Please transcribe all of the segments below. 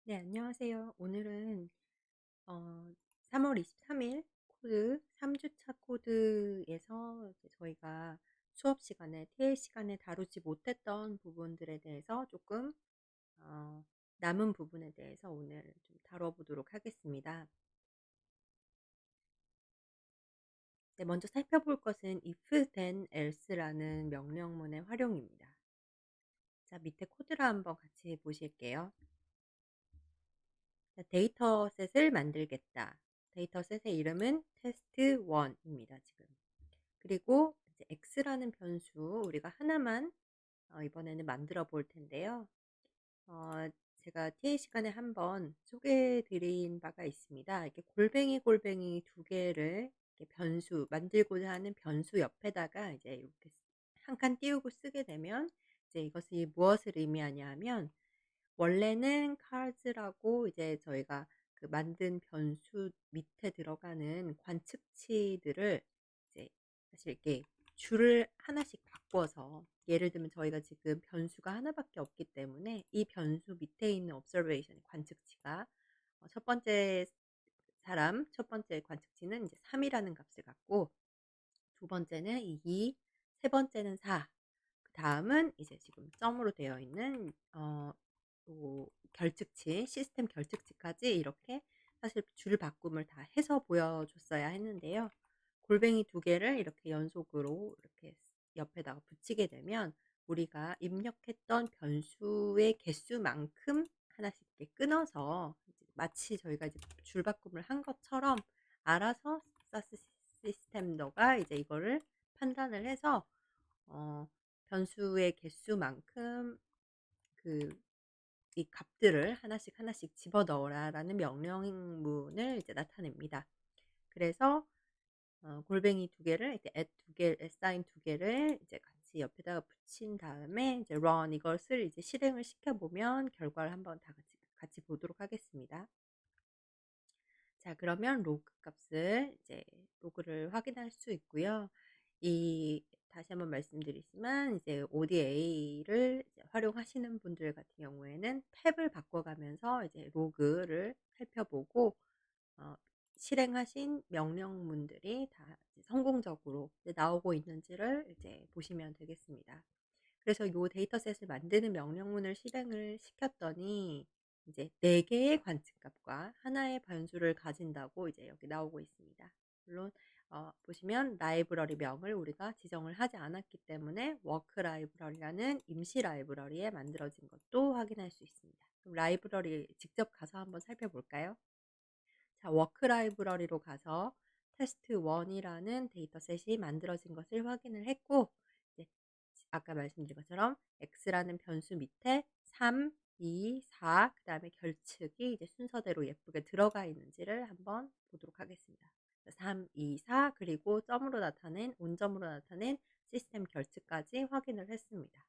네, 안녕하세요. 오늘은 어, 3월 23일 코드 3주차 코드에서 이제 저희가 수업 시간에, TL 시간에 다루지 못했던 부분들에 대해서 조금 어, 남은 부분에 대해서 오늘 좀 다뤄보도록 하겠습니다. 네, 먼저 살펴볼 것은 if, then, else라는 명령문의 활용입니다. 자, 밑에 코드를 한번 같이 보실게요. 자, 데이터셋을 만들겠다. 데이터셋의 이름은 test1입니다, 지금. 그리고 이제 x라는 변수 우리가 하나만 이번에는 만들어 볼 텐데요. 어, 제가 TA 시간에 한번 소개해 드린 바가 있습니다. 이렇게 골뱅이 두 개를 이렇게 변수 만들고자 하는 변수 옆에다가 이제 이렇게 한 칸 띄우고 쓰게 되면 이제 이것이 무엇을 의미하냐 하면 원래는 cars라고 이제 저희가 그 만든 변수 밑에 들어가는 관측치들을 이제 사실 이렇게 줄을 하나씩 바꿔서 예를 들면 저희가 지금 변수가 하나밖에 없기 때문에 이 변수 밑에 있는 observation 관측치가 첫 번째 첫 번째 관측치는 이제 3이라는 값을 갖고 두 번째는 2, 세 번째는 4. 그 다음은 이제 지금 점으로 되어 있는 또 결측치, 시스템 결측치까지 이렇게 사실 줄 바꿈을 다 해서 보여줬어야 했는데요. 골뱅이 두 개를 이렇게 연속으로 이렇게 옆에다가 붙이게 되면 우리가 입력했던 변수의 개수만큼 하나씩 이렇게 끊어서 마치 저희가 이제 줄 바꿈을 한 것처럼 알아서 사스 시스템너가 이제 이거를 판단을 해서 어, 변수의 개수만큼 그 이 값들을 하나씩 하나씩 집어넣으라라는 명령문을 이제 나타냅니다. 그래서 골뱅이 두 개를 이렇게 두 개, assign 두 개를 이제 같이 옆에다가 붙인 다음에 이제 run 이것을 이제 실행을 시켜보면 결과를 한번 다 같이 보도록 하겠습니다. 자, 그러면 로그 값을 이제 로그를 확인할 수 있고요. 다시 한번 말씀드리지만 이제 ODA를 이제 활용하시는 분들 같은 경우에는 탭을 바꿔가면서 이제 로그를 살펴보고 어, 실행하신 명령문들이 다 성공적으로 이제 나오고 있는지를 이제 보시면 되겠습니다. 그래서 이 데이터셋을 만드는 명령문을 실행을 시켰더니 이제 4개의 관측값과 하나의 변수를 가진다고 이제 여기 나오고 있습니다. 물론 보시면 라이브러리 명을 우리가 지정을 하지 않았기 때문에 워크 라이브러리라는 임시 라이브러리에 만들어진 것도 확인할 수 있습니다. 그럼 라이브러리 직접 가서 한번 살펴볼까요? 자, 워크 라이브러리로 가서 테스트 1이라는 데이터셋이 만들어진 것을 확인을 했고 이제 아까 말씀드린 것처럼 x라는 변수 밑에 3, 2, 4, 그 다음에 결측이 이제 순서대로 예쁘게 들어가 있는지를 한번 보도록 하겠습니다. 3, 2, 4 그리고 점으로 나타낸 온점으로 나타낸 시스템 결측까지 확인을 했습니다.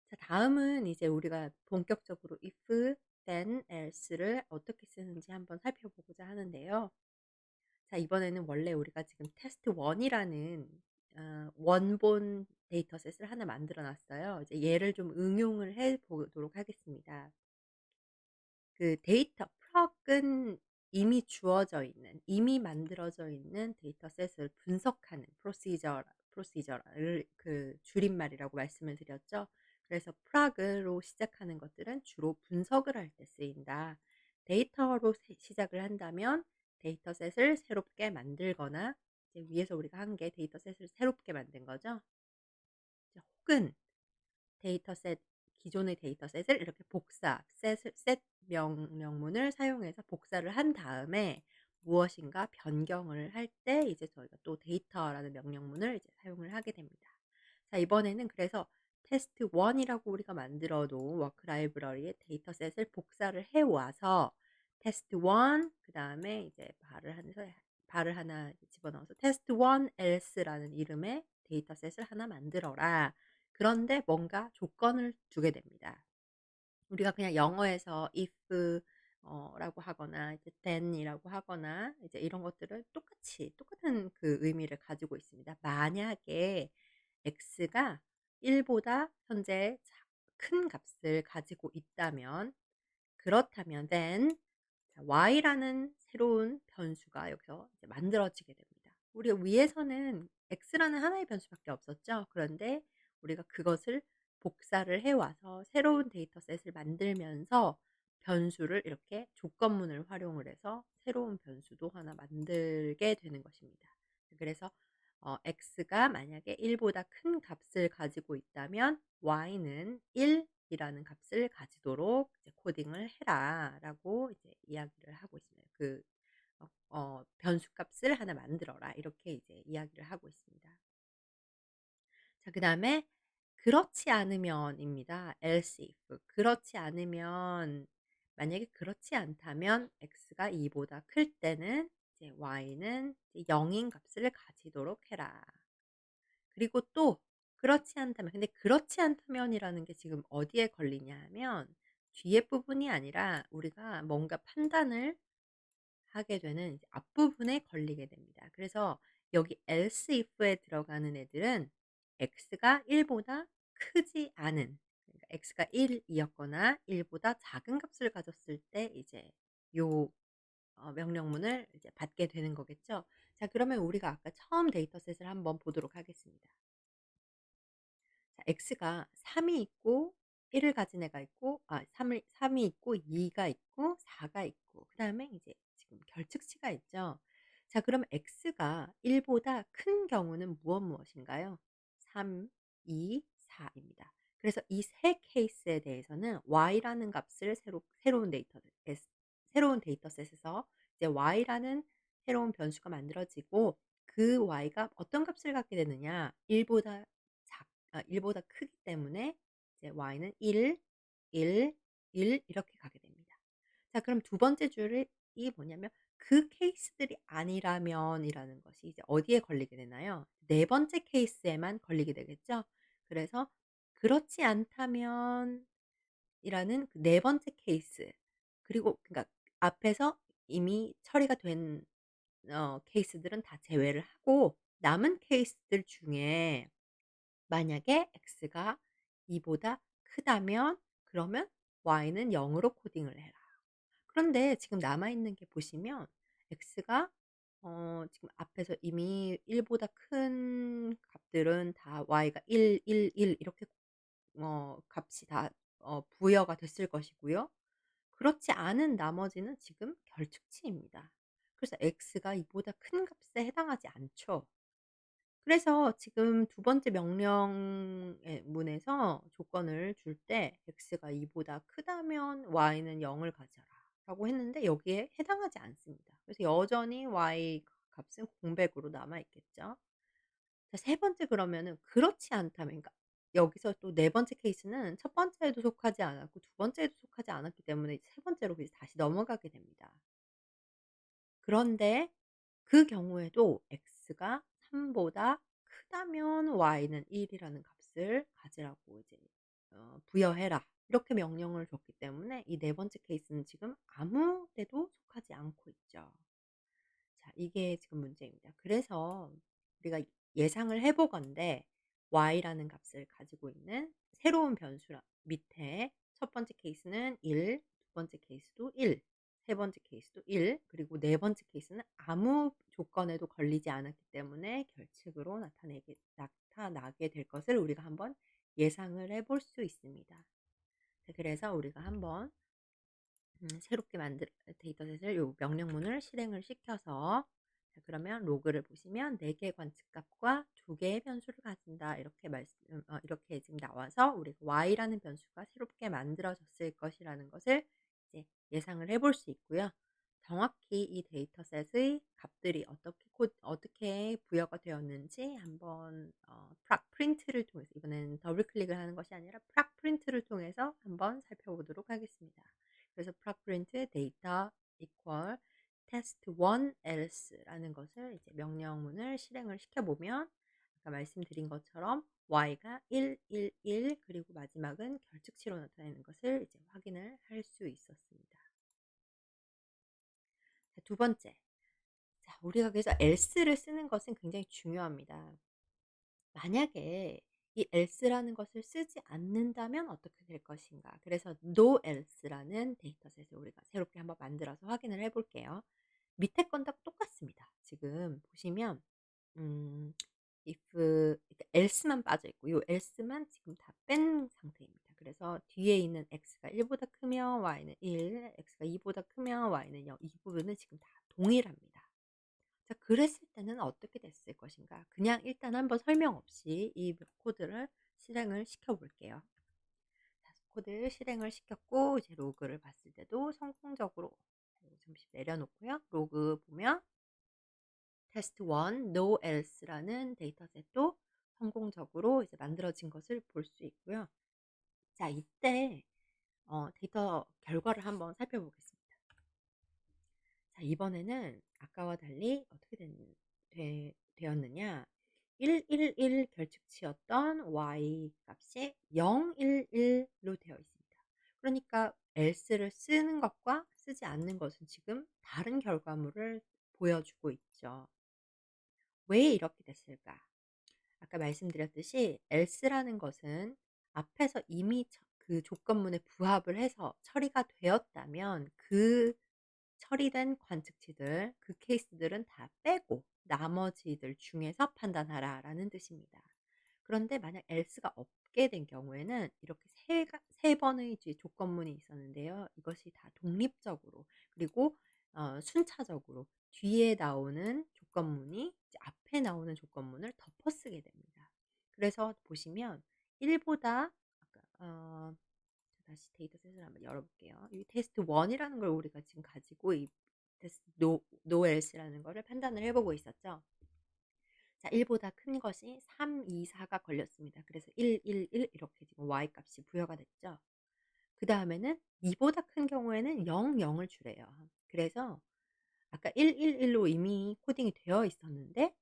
자, 다음은 이제 우리가 본격적으로 if, then, else를 어떻게 쓰는지 한번 살펴보고자 하는데요. 자, 이번에는 원래 우리가 지금 테스트 1이라는 원본 데이터셋을 하나 만들어 놨어요. 이제 얘를 좀 응용을 해 보도록 하겠습니다. 그 데이터 프럭은 이미 주어져 있는, 이미 만들어져 있는 데이터셋을 분석하는 프로시저를 그 줄임말이라고 말씀을 드렸죠. 그래서 프락으로 시작하는 것들은 주로 분석을 할 때 쓰인다. 데이터로 시작을 한다면 데이터셋을 새롭게 만들거나 이제 위에서 우리가 한 게 데이터셋을 새롭게 만든 거죠. 혹은 데이터셋 기존의 데이터셋을 이렇게 셋 명령문을 사용해서 복사를 한 다음에 무엇인가 변경을 할 때 이제 저희가 또 데이터라는 명령문을 이제 사용을 하게 됩니다. 자, 이번에는 그래서 테스트 1이라고 우리가 만들어 놓은 워크 라이브러리의 데이터셋을 복사를 해 와서 테스트 1 그다음에 이제 발을 하나 집어넣어서 테스트 1 else라는 이름의 데이터셋을 하나 만들어라. 그런데 뭔가 조건을 두게 됩니다. 우리가 그냥 영어에서 if 라고 하거나 이제 then이라고 하거나 이제 이런 것들을 똑같은 그 의미를 가지고 있습니다. 만약에 x가 1보다 현재 큰 값을 가지고 있다면, 그렇다면 then 자 y라는 새로운 변수가 여기서 이제 만들어지게 됩니다. 우리가 위에서는 x라는 하나의 변수밖에 없었죠. 그런데 우리가 그것을 복사를 해 와서 새로운 데이터셋을 만들면서 변수를 이렇게 조건문을 활용을 해서 새로운 변수도 하나 만들게 되는 것입니다. 그래서 x가 만약에 1 보다 큰 값을 가지고 있다면 y는 1 이라는 값을 가지도록 이제 "코딩을 해라."라고 이제 이야기를 하고 있습니다. "변수 값을 하나 만들어라." 이렇게 이제 이야기를 하고 있습니다. 자 그다음에 그렇지 않으면입니다. else if. 그렇지 않으면 만약에 그렇지 않다면 x가 2 보다 클 때는 이제 y는 이제 0인 값을 가지도록 해라. 그리고 또 그렇지 않다면 근데 그렇지 않다면이라는 게 지금 어디에 걸리냐 하면 뒤에 부분이 아니라 우리가 뭔가 판단을 하게 되는 이제 앞부분에 걸리게 됩니다. 그래서 여기 else if에 들어가는 애들은 x가 1 보다 크지 않은 그러니까 x가 1 이었거나 1 보다 작은 값을 가졌을 때 이제 요 명령문을 이제 받게 되는 거겠죠. 자 그러면 우리가 아까 처음 데이터셋을 한번 보도록 하겠습니다. 자 x가 3이 있고 1을 가진 애가 있고 3이 있고 2가 있고 4가 있고 그다음에 이제 지금 결특치가 있죠. 자 그럼 x가 1 보다 큰 경우는 무엇인가요? 3, 2, 4 입니다. 그래서 이 세 케이스에 대해서는 y라는 값을 새로운 데이터셋에서 이제 y라는 새로운 변수가 만들어지고 그 y가 어떤 값을 갖게 되느냐 1 보다 1 보다 크기 때문에 이제 y는 1, 1, 1 이렇게 가게 됩니다. 자 그럼 두 번째 줄이 뭐냐면 그 케이스들이 아니라면이라는 것이 이제 어디에 걸리게 되나요? 네 번째 케이스에만 걸리게 되겠죠. 그래서 그렇지 않다면이라는 그 네 번째 케이스 그리고 그러니까 앞에서 이미 처리가 된 케이스들은 다 제외를 하고 남은 케이스들 중에 만약에 x가 2 보다 크다면 그러면 y는 0 으로 코딩을 해라. 그런데 지금 남아 있는 게 보시면 x가 지금 앞에서 이미 1 보다 큰 값들은 다 y가 1, 1, 1 이렇게 값이 다 부여가 됐을 것이고요. 그렇지 않은 나머지는 지금 결특치입니다. 그래서 x가 이보다 큰 값에 해당하지 않죠. 그래서 지금 두 번째 명령의 문에서 조건을 줄 때 "x가 2 보다 크다면 y는 0을 가져라."라고 했는데 여기에 해당하지 않습니다. 그래서 여전히 y 값은 공백으로 남아 있겠죠. 자 세 번째 그러면은 그렇지 않다면 그러니까 여기서 또 네 번째 케이스는 첫 번째에도 속하지 않았고 두 번째에도 속하지 않았기 때문에 세 번째로 이제 다시 넘어가게 됩니다. 그런데 그 경우에도 x가 3 보다 크다면 y는 1 이라는 값을 가지라고 이제 부여해라. 이렇게 명령을 줬기 때문에 이 네 번째 케이스는 지금 아무 데도 속하지 않고 있죠. 자 이게 지금 문제입니다. 그래서 우리가 예상을 해 보건대 y라는 값을 가지고 있는 새로운 변수라 밑에 첫 번째 케이스는 1, 두 번째 케이스도 1, 세 번째 케이스도 1, 그리고 네 번째 케이스는 아무 조건에도 걸리지 않았기 때문에 결측으로 나타나게 될 것을 우리가 한번 예상을 해볼 수 있습니다. 자 그래서 우리가 한번 새롭게 만들 데이터셋을 요 명령문을 실행을 시켜서 자 그러면 로그를 보시면 4 개의 관측값과 2 개의 변수를 가진다. 이렇게 지금 나와서 우리가 y라는 변수가 새롭게 만들어졌을 것이라는 것을 이제 예상을 해볼 수 있고요. 정확히 이 데이터셋의 값들이 어떻게 부여가 되었는지 한번 프린트를 통해서 이번에는 더블 클릭을 하는 것이 아니라 프린트를 통해서 한번 살펴보도록 하겠습니다. 그래서 프린트 데이터 equal test1 else라는 것을 이제 명령문을 실행을 시켜보면 아까 말씀드린 것처럼 y가 1, 1, 1 그리고 마지막은 결측치로 나타내는 것을 이제 확인을 할 수 있었습니다. 자, 두 번째. 자, 우리가 그래서 else를 쓰는 것은 굉장히 중요합니다. 만약에 이 else라는 것을 쓰지 않는다면 어떻게 될 것인가. 그래서 no else라는 데이터셋을 우리가 새롭게 한번 만들어서 확인을 해 볼게요. 밑에 건 다 똑같습니다. 지금 보시면 음 if 그러니까 else만 빠져 있고 요 else만 지금 다 뺀 상태입니다. 그래서 뒤에 있는 x가 1 보다 크면 y는 1, x가 2 보다 크면 y는 0, 이 부분은 지금 다 동일합니다. 자, 그랬을 때는 어떻게 됐을 것인가? 그냥 일단 한번 설명 없이 이 코드를 실행을 시켜 볼게요. 자, 코드 실행을 시켰고 이제 로그를 봤을 때도 성공적으로 잠시 내려놓고요. 로그 보면 테스트 1 no else라는 데이터셋도 성공적으로 이제 만들어진 것을 볼 수 있고요. 자, 이때 데이터 결과를 한번 살펴보겠습니다. 자, 이번에는 아까와 달리 어떻게 되었느냐. 111 결측치였던 y 값이 011로 되어 있습니다. 그러니까 else를 쓰는 것과 쓰지 않는 것은 지금 다른 결과물을 보여주고 있죠. 왜 이렇게 됐을까? 아까 말씀드렸듯이 else라는 것은 앞에서 이미 그 조건문에 부합을 해서 처리가 되었다면 그 처리된 관측치들, 그 케이스들은 다 빼고 나머지들 중에서 판단하라라는 뜻입니다. 그런데 만약 else가 없게 된 경우에는 이렇게 세 번의 이제 조건문이 있었는데요. 이것이 다 독립적으로 그리고 순차적으로 뒤에 나오는 조건문이 이제 앞에 나오는 조건문을 덮어쓰게 됩니다. 그래서 보시면 1보다 아까 다시 데이터셋을 한번 열어볼게요. 이 테스트 1이라는 걸 우리가 지금 가지고 이 테스트 no else라는 거를 판단을 해보고 있었죠. 자, 1보다 큰 것이 3, 2, 4가 걸렸습니다. 그래서 1, 1, 1 이렇게 지금 y 값이 부여가 됐죠. 그 다음에는 2보다 큰 경우에는 0, 0을 주래요. 그래서 아까 1, 1, 1로 이미 코딩이 되어 있었는데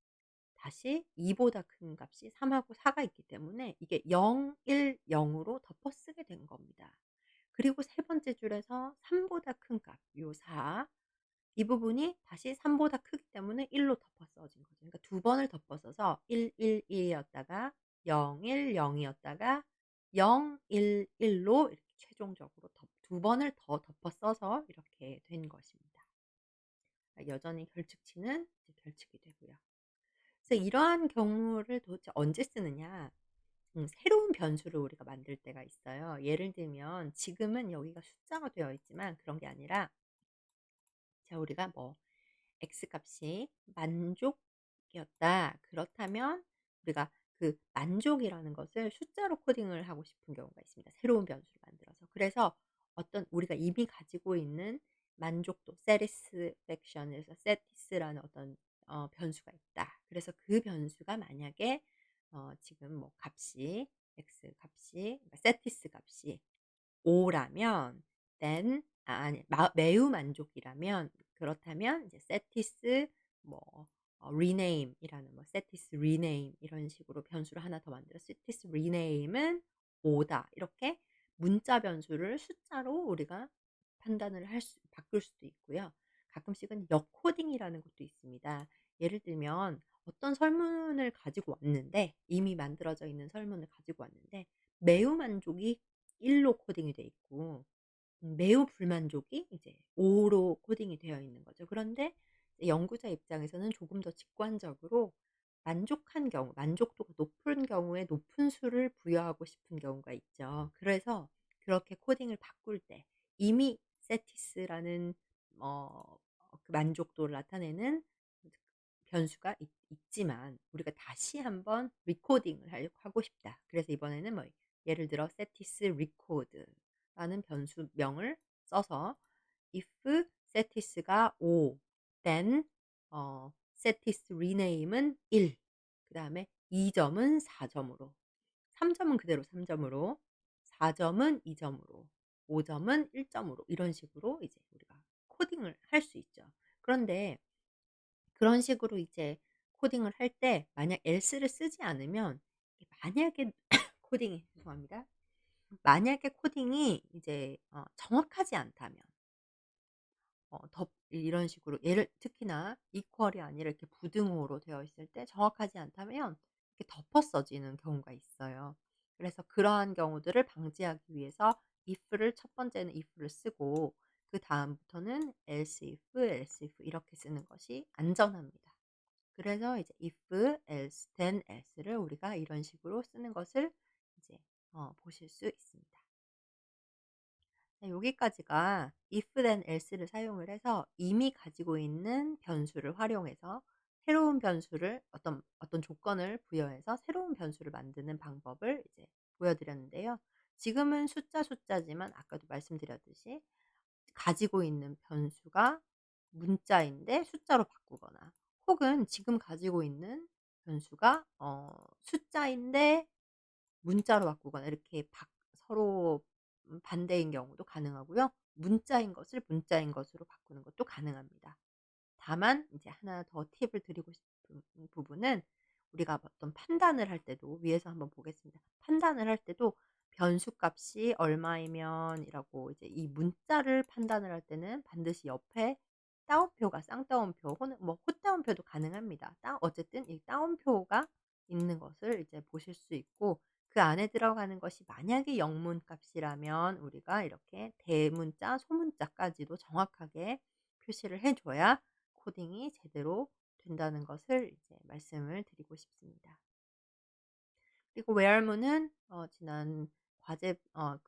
다시 2보다 큰 값이 3하고 4가 있기 때문에 이게 0, 1, 0으로 덮어쓰게 된 겁니다. 그리고 세 번째 줄에서 3보다 큰 값, 요 4. 이 부분이 다시 3보다 크기 때문에 1로 덮어 써진 거죠. 그러니까 두 번을 덮어 써서 1, 1, 1이었다가 0, 1, 0이었다가 0, 1, 1로 이렇게 최종적으로 두 번을 더 덮어 써서 이렇게 된 것입니다. 여전히 결측치는 이제 결측이 되고요. 그래서 이러한 경우를 도대체 언제 쓰느냐? 새로운 변수를 우리가 만들 때가 있어요. 예를 들면 지금은 여기가 숫자가 되어 있지만 그런 게 아니라 자, 우리가 뭐 x 값이 만족이었다. 그렇다면 우리가 그 만족이라는 것을 숫자로 코딩을 하고 싶은 경우가 있습니다. 새로운 변수를 만들어서. 그래서 어떤 우리가 이미 가지고 있는 만족도 satisfaction에서 satis라는 어떤 변수가 있다. 그래서 그 변수가 만약에 지금 뭐 값이 x 값이 그러니까 satis 값이 5라면 then 아니 매우 만족이라면 그렇다면 이제 satis 뭐 rename이라는 뭐 satis rename 이런 식으로 변수를 하나 더 만들어 satis rename은 5다. 이렇게 문자 변수를 숫자로 우리가 판단을 바꿀 수도 있고요. 가끔씩은 역코딩이라는 것도 있습니다. 예를 들면 어떤 설문을 가지고 왔는데 이미 만들어져 있는 설문을 가지고 왔는데 매우 만족이 1로 코딩이 돼 있고 매우 불만족이 이제 5로 코딩이 되어 있는 거죠. 그런데 이제 연구자 입장에서는 조금 더 직관적으로 만족한 경우, 만족도가 높은 경우에 높은 수를 부여하고 싶은 경우가 있죠. 그래서 그렇게 코딩을 바꿀 때 이미 satis라는 그 만족도를 나타내는 변수가 있지만 우리가 다시 한번 리코딩을 하고 싶다. 그래서 이번에는 뭐 예를 들어 satis record라는 변수명을 써서 if satis가 5, then satis rename은 1, 그 다음에 2점은 4점으로, 3점은 그대로 3점으로, 4점은 2점으로, 5점은 1점으로 이런 식으로 이제 우리가 코딩을 할 수 있죠. 그런데 그런 식으로 이제 코딩을 할 때 만약 else를 쓰지 않으면 만약에 코딩이 죄송합니다. 만약에 코딩이 이제 정확하지 않다면 이런 식으로 예를 특히나 equal이 아니라 이렇게 부등호로 되어 있을 때 정확하지 않다면 이렇게 덮어 써지는 경우가 있어요. 그래서 그러한 경우들을 방지하기 위해서 if를 첫 번째는 if를 쓰고 그다음부터는 else if, else if 이렇게 쓰는 것이 안전합니다. 그래서 이제 if, else, then else를 우리가 이런 식으로 쓰는 것을 이제 보실 수 있습니다. 네, 여기까지가 if then else를 사용을 해서 이미 가지고 있는 변수를 활용해서 새로운 변수를 어떤 조건을 부여해서 새로운 변수를 만드는 방법을 이제 보여드렸는데요. 지금은 숫자지만 아까도 말씀드렸듯이 가지고 있는 변수가 문자인데 숫자로 바꾸거나 혹은 지금 가지고 있는 변수가 숫자인데 문자로 바꾸거나 이렇게 서로 반대인 경우도 가능하고요. 문자인 것을 문자인 것으로 바꾸는 것도 가능합니다. 다만 이제 하나 더 팁을 드리고 싶은 부분은 우리가 어떤 판단을 할 때도 위에서 한번 보겠습니다. 판단을 할 때도 변수값이 얼마이면이라고 이제 이 문자를 판단을 할 때는 반드시 옆에 따옴표가 쌍따옴표 혹은 뭐 콧따옴표도 가능합니다. 어쨌든 이 따옴표가 있는 것을 이제 보실 수 있고 그 안에 들어가는 것이 만약에 영문값이라면 우리가 이렇게 대문자, 소문자까지도 정확하게 표시를 해 줘야 코딩이 제대로 된다는 것을 이제 말씀을 드리고 싶습니다. 그리고 where문은 지난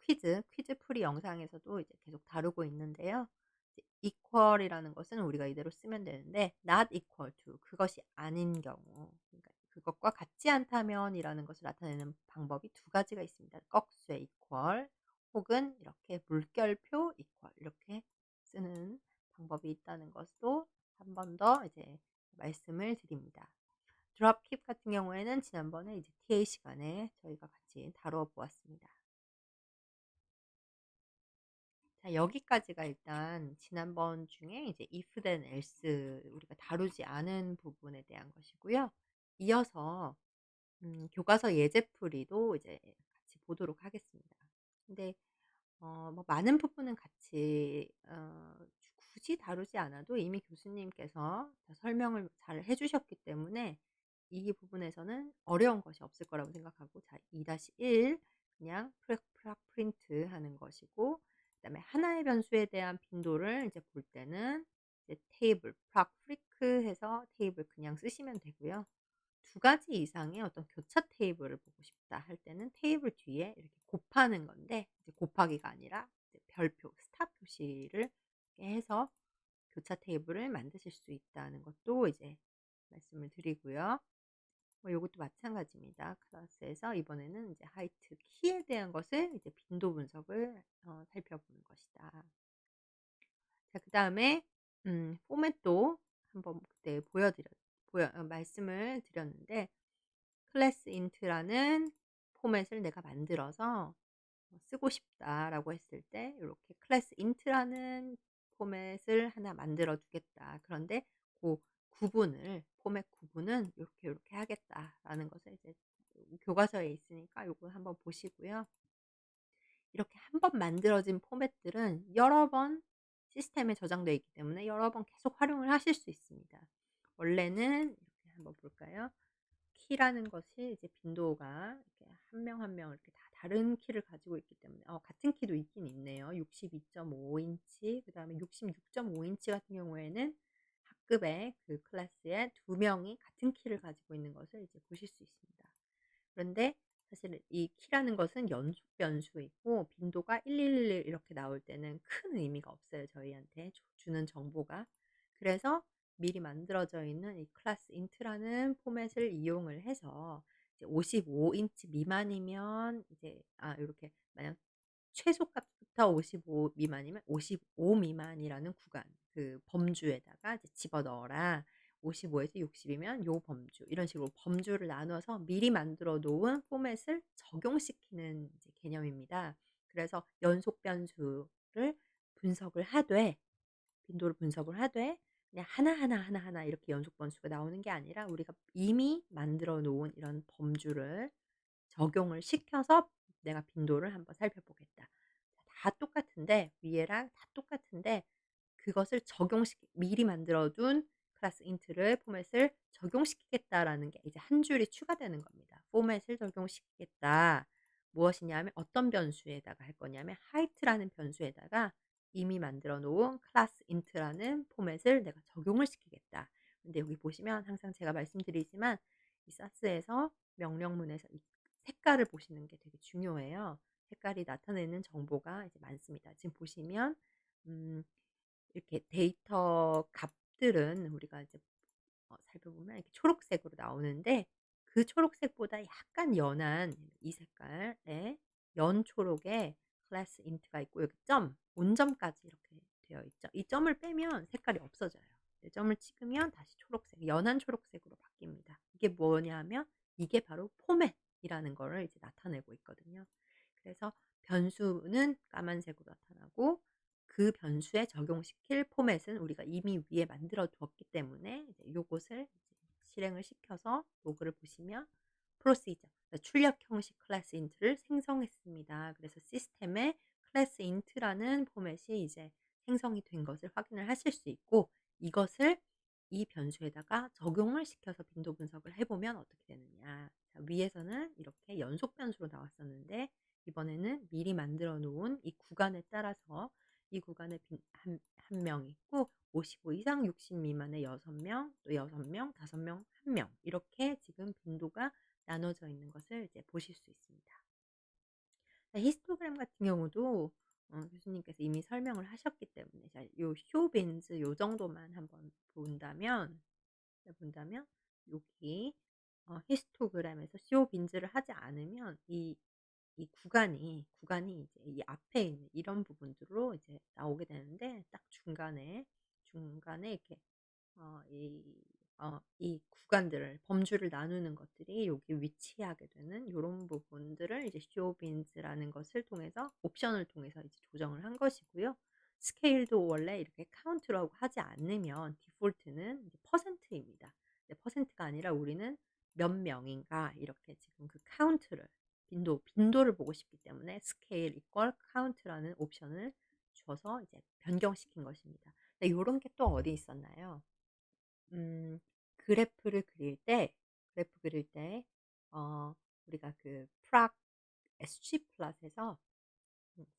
퀴즈 풀이 영상에서도 이제 계속 다루고 있는데요. 이제 equal이라는 것은 우리가 이대로 쓰면 되는데 not equal to 그것이 아닌 경우 그러니까 그것과 같지 않다면이라는 것을 나타내는 방법이 두 가지가 있습니다. 꺽쇠 equal 혹은 이렇게 물결표 equal 이렇게 쓰는 방법이 있다는 것도 한 번 더 이제 말씀을 드립니다. 드롭킵 같은 경우에는 지난번에 이제 TA 시간에 저희가 같이 다루어 보았습니다. 자, 여기까지가 일단 지난번 중에 이제 if then else 우리가 다루지 않은 부분에 대한 것이고요. 이어서 교과서 예제풀이도 이제 같이 보도록 하겠습니다. 근데 뭐 많은 부분은 같이 굳이 다루지 않아도 이미 교수님께서 다 설명을 잘 해 주셨기 때문에 이 부분에서는 어려운 것이 없을 거라고 생각하고 자 2-1 그냥 프락 프린트하는 것이고 그다음에 하나의 변수에 대한 빈도를 이제 볼 때는 이제 테이블 프락 프리크 해서 테이블 그냥 쓰시면 되고요. 두 가지 이상의 어떤 교차 테이블을 보고 싶다 할 때는 테이블 뒤에 이렇게 곱하는 건데 이제 곱하기가 아니라 이제 별표 스타 표시를 이렇게 해서 교차 테이블을 만드실 수 있다는 것도 이제 말씀을 드리고요. 뭐 요것도 마찬가지입니다. 클래스에서 이번에는 이제 하이트 키에 대한 것을 이제 빈도 분석을 살펴보는 것이다. 자, 그다음에 포맷도 한번 그때 말씀을 드렸는데 클래스 인트라는 포맷을 내가 만들어서 쓰고 싶다라고 했을 때 이렇게 클래스 인트라는 포맷을 하나 만들어 두겠다. 그런데 그 구분을 포맷 구분은 요렇게 하겠다라는 것을 이제 교과서에 있으니까 요거 한번 보시고요. 이렇게 한 번 만들어진 포맷들은 여러 번 시스템에 저장되어 있기 때문에 여러 번 계속 활용을 하실 수 있습니다. 원래는 이렇게 한번 볼까요? 키라는 것이 이제 빈도가 이렇게 한 명 한 명 이렇게 다 다른 키를 가지고 있기 때문에 같은 키도 있긴 있네요. 62.5 인치 그다음에 66.5 인치 같은 경우에는 학급의 그 클래스에 두 명이 같은 키를 가지고 있는 것을 이제 보실 수 있습니다. 그런데 사실 이 키라는 것은 연속 변수이고 빈도가 1111 이렇게 나올 때는 큰 의미가 없어요. 저희한테 주는 정보가. 그래서 미리 만들어져 있는 이 클래스 인트라는 포맷을 이용을 해서 이제 55 인치 미만이면 이제 요렇게 만약 최소값부터 55 미만이면 55 미만이라는 구간 그 범주에다가 이제 집어넣어라. 55에서 60이면 요 범주 이런 식으로 범주를 나눠서 미리 만들어 놓은 포맷을 적용시키는 이제 개념입니다. 그래서 연속 변수를 분석을 하되 빈도를 분석을 하되 그냥 하나하나 이렇게 연속 변수가 나오는 게 아니라 우리가 이미 만들어 놓은 이런 범주를 적용을 시켜서 내가 빈도를 한번 살펴보겠다. 다 똑같은데 위에랑 다 똑같은데 그것을 미리 만들어 둔 클래스 int를 포맷을 적용시키겠다라는 게 이제 한 줄이 추가되는 겁니다. 포맷을 적용시키겠다. 무엇이냐면 어떤 변수에다가 할 거냐면 height라는 변수에다가 이미 만들어 놓은 클래스 int라는 포맷을 내가 적용을 시키겠다. 근데 여기 보시면 항상 제가 말씀드리지만 이 사스에서 명령문에서 이 색깔을 보시는 게 되게 중요해요. 색깔이 나타내는 정보가 이제 많습니다. 지금 보시면 음 이렇게 데이터 값들은 우리가 이제 살펴보면 이렇게 초록색으로 나오는데 그 초록색보다 약간 연한 이 색깔의 연초록의 클래스 인트가 있고 여기 점, 온점까지 이렇게 되어 있죠. 이 점을 빼면 색깔이 없어져요. 네, 점을 찍으면 다시 초록색, 연한 초록색으로 바뀝니다. 이게 뭐냐면 이게 바로 포맷이라는 거를 이제 나타내고 있거든요. 그래서 변수는 까만색으로 나타나고 그 변수에 적용시킬 포맷은 우리가 이미 위에 만들어 두었기 때문에 이제 요것을 이제 실행을 시켜서 로그를 보시면 procedure, 그러니까 출력 형식 클래스 int를 생성했습니다. 그래서 시스템에 클래스 int라는 포맷이 이제 생성이 된 것을 확인을 하실 수 있고 이것을 이 변수에다가 적용을 시켜서 빈도 분석을 해보면 어떻게 되느냐. 자, 위에서는 이렇게 연속 변수로 나왔었는데 이번에는 미리 만들어 놓은 이 구간에 따라서 이 구간에 한 명 있고 55 이상 60 미만의 6명, 또 6명, 5명, 1명 이렇게 지금 빈도가 나눠져 있는 것을 이제 보실 수 있습니다. 자, 히스토그램 같은 경우도 교수님께서 이미 설명을 하셨기 때문에 자, 요 쇼빈즈 요 정도만 한번 본다면 여기 히스토그램에서 쇼빈즈를 하지 않으면 이 구간이 이제 이 앞에 있는 이런 부분들로 이제 나오게 되는데 딱 중간에 이렇게 이 구간들을 범주를 나누는 것들이 여기 위치하게 되는 요런 부분들을 이제 쇼빈즈라는 것을 통해서 옵션을 통해서 이제 조정을 한 것이고요. 스케일도 원래 이렇게 카운트라고 하지 않으면 디폴트는 이제 퍼센트입니다. 퍼센트가 아니라 우리는 몇 명인가 이렇게 지금 그 카운트를 빈도를 보고 싶기 때문에 scale equal count라는 옵션을 줘서 이제 변경시킨 것입니다. 네, 요런 게 또 어디 있었나요? 음 그래프 그릴 때 우리가 그 프락 SG 플롯에서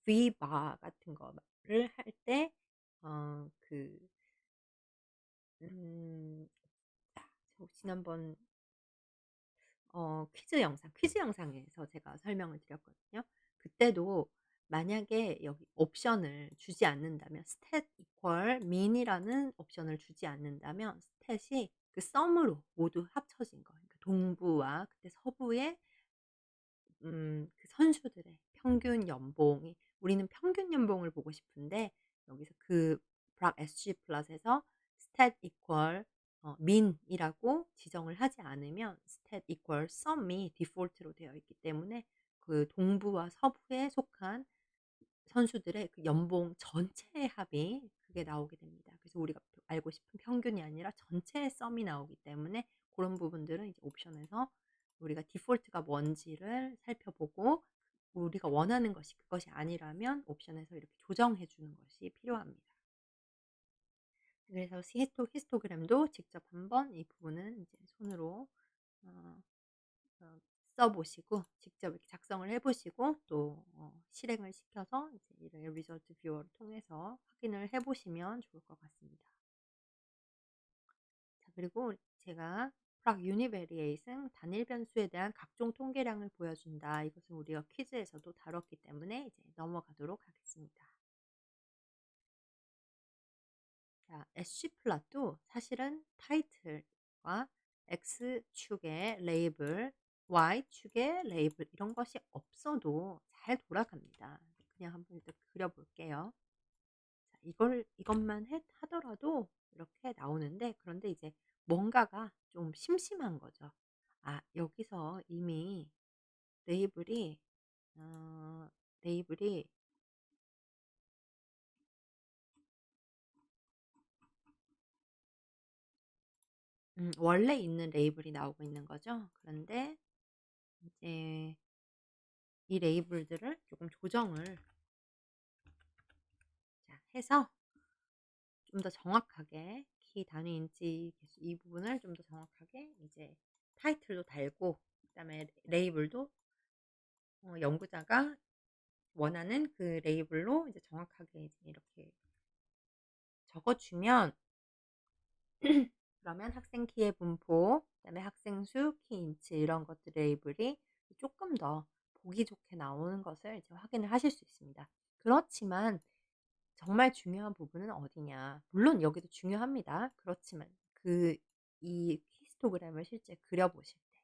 Vbar 같은 거를 할 때 그 자 지난번 퀴즈 영상에서 제가 설명을 드렸거든요. 그때도 만약에 여기 옵션을 주지 않는다면 stat equal mean이라는 옵션을 주지 않는다면 stat이 그 sum으로 모두 합쳐진 거 그러니까 동부와 그때 서부의 그 선수들의 평균 연봉이 우리는 평균 연봉을 보고 싶은데 여기서 그 브락 SG 플롯에서 stat equal mean이라고 지정을 하지 않으면 stat equal sum이 디폴트로 되어 있기 때문에 그 동부와 서부에 속한 선수들의 그 연봉 전체의 합이 그게 나오게 됩니다. 그래서 우리가 알고 싶은 평균이 아니라 전체의 썸이 나오기 때문에 그런 부분들은 이제 옵션에서 우리가 디폴트가 뭔지를 살펴보고 우리가 원하는 것이 그것이 아니라면 옵션에서 이렇게 조정해 주는 것이 필요합니다. 그래서 히스토그램도 직접 한번 이 부분은 이제 손으로 어 써 보시고 직접 이렇게 작성을 해 보시고 또 실행을 시켜서 이제 이런 리저트 뷰어를 통해서 확인을 해 보시면 좋을 것 같습니다. 자, 그리고 제가 프락 유니베리에이션 단일 변수에 대한 각종 통계량을 보여준다. 이것은 우리가 퀴즈에서도 다뤘기 때문에 이제 넘어가도록 하겠습니다. 자, SG 플롯도 사실은 타이틀과 X축의 레이블, Y축의 레이블 이런 것이 없어도 잘 돌아갑니다. 그냥 한번 일단 그려볼게요. 자, 이것만 하더라도 이렇게 나오는데 그런데 이제 뭔가가 좀 심심한 거죠. 아, 여기서 이미 레이블이 어, 레이블이 원래 있는 레이블이 나오고 있는 거죠. 그런데 이제 이 레이블들을 조금 조정을 자 해서 좀 더 정확하게 키, 단위인지 개수 이 부분을 좀 더 정확하게 이제 타이틀로 달고 그다음에 레이블도 연구자가 원하는 그 레이블로 이제 정확하게 이제 이렇게 적어주면 그러면 학생 키의 분포, 그다음에 학생 수, 키 인치 이런 것들 레이블이 조금 더 보기 좋게 나오는 것을 이제 확인을 하실 수 있습니다. 그렇지만 정말 중요한 부분은 어디냐? 물론 여기도 중요합니다. 그렇지만 이 히스토그램을 실제 그려 보실 때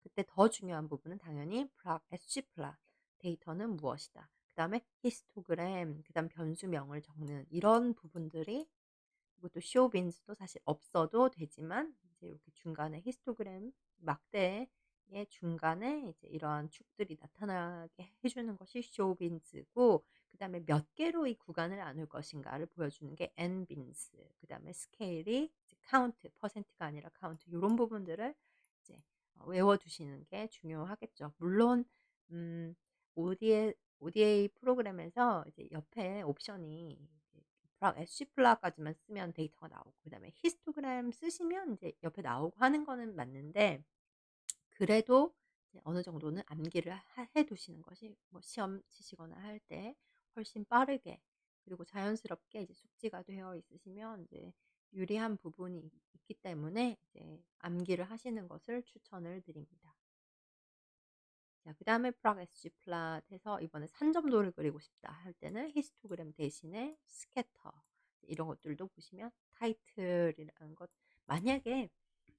그때 더 중요한 부분은 당연히 SG플롯 데이터는 무엇이다. 그다음에 히스토그램, 그다음 변수명을 적는 이런 부분들이 그리고 쇼빈스도 사실 없어도 되지만 이제 이렇게 중간에 히스토그램 막대의 중간에 이제 이러한 축들이 나타나게 해주는 것이 쇼빈스고 그다음에 몇 개로 이 구간을 나눌 것인가를 보여주는 게 n빈스 그다음에 스케일이 이제 카운트 퍼센트가 아니라 카운트 이런 부분들을 이제 외워두시는 게 중요하겠죠. 물론 음, ODA 프로그램에서 이제 옆에 옵션이 SG플라까지만 쓰면 데이터가 나오고 그다음에 히스토그램 쓰시면 이제 옆에 나오고 하는 거는 맞는데 그래도 이제 어느 정도는 암기를 해 두시는 것이 뭐 시험 치시거나 할 때 훨씬 빠르게 그리고 자연스럽게 이제 숙지가 되어 있으시면 이제 유리한 부분이 있기 때문에 이제 암기를 하시는 것을 추천을 드립니다. 자, 그다음에 프락SG 플랫에서 이번에 산점도를 그리고 싶다 할 때는 히스토그램 대신에 스캐터 이런 것들도 보시면 타이틀이라는 것 만약에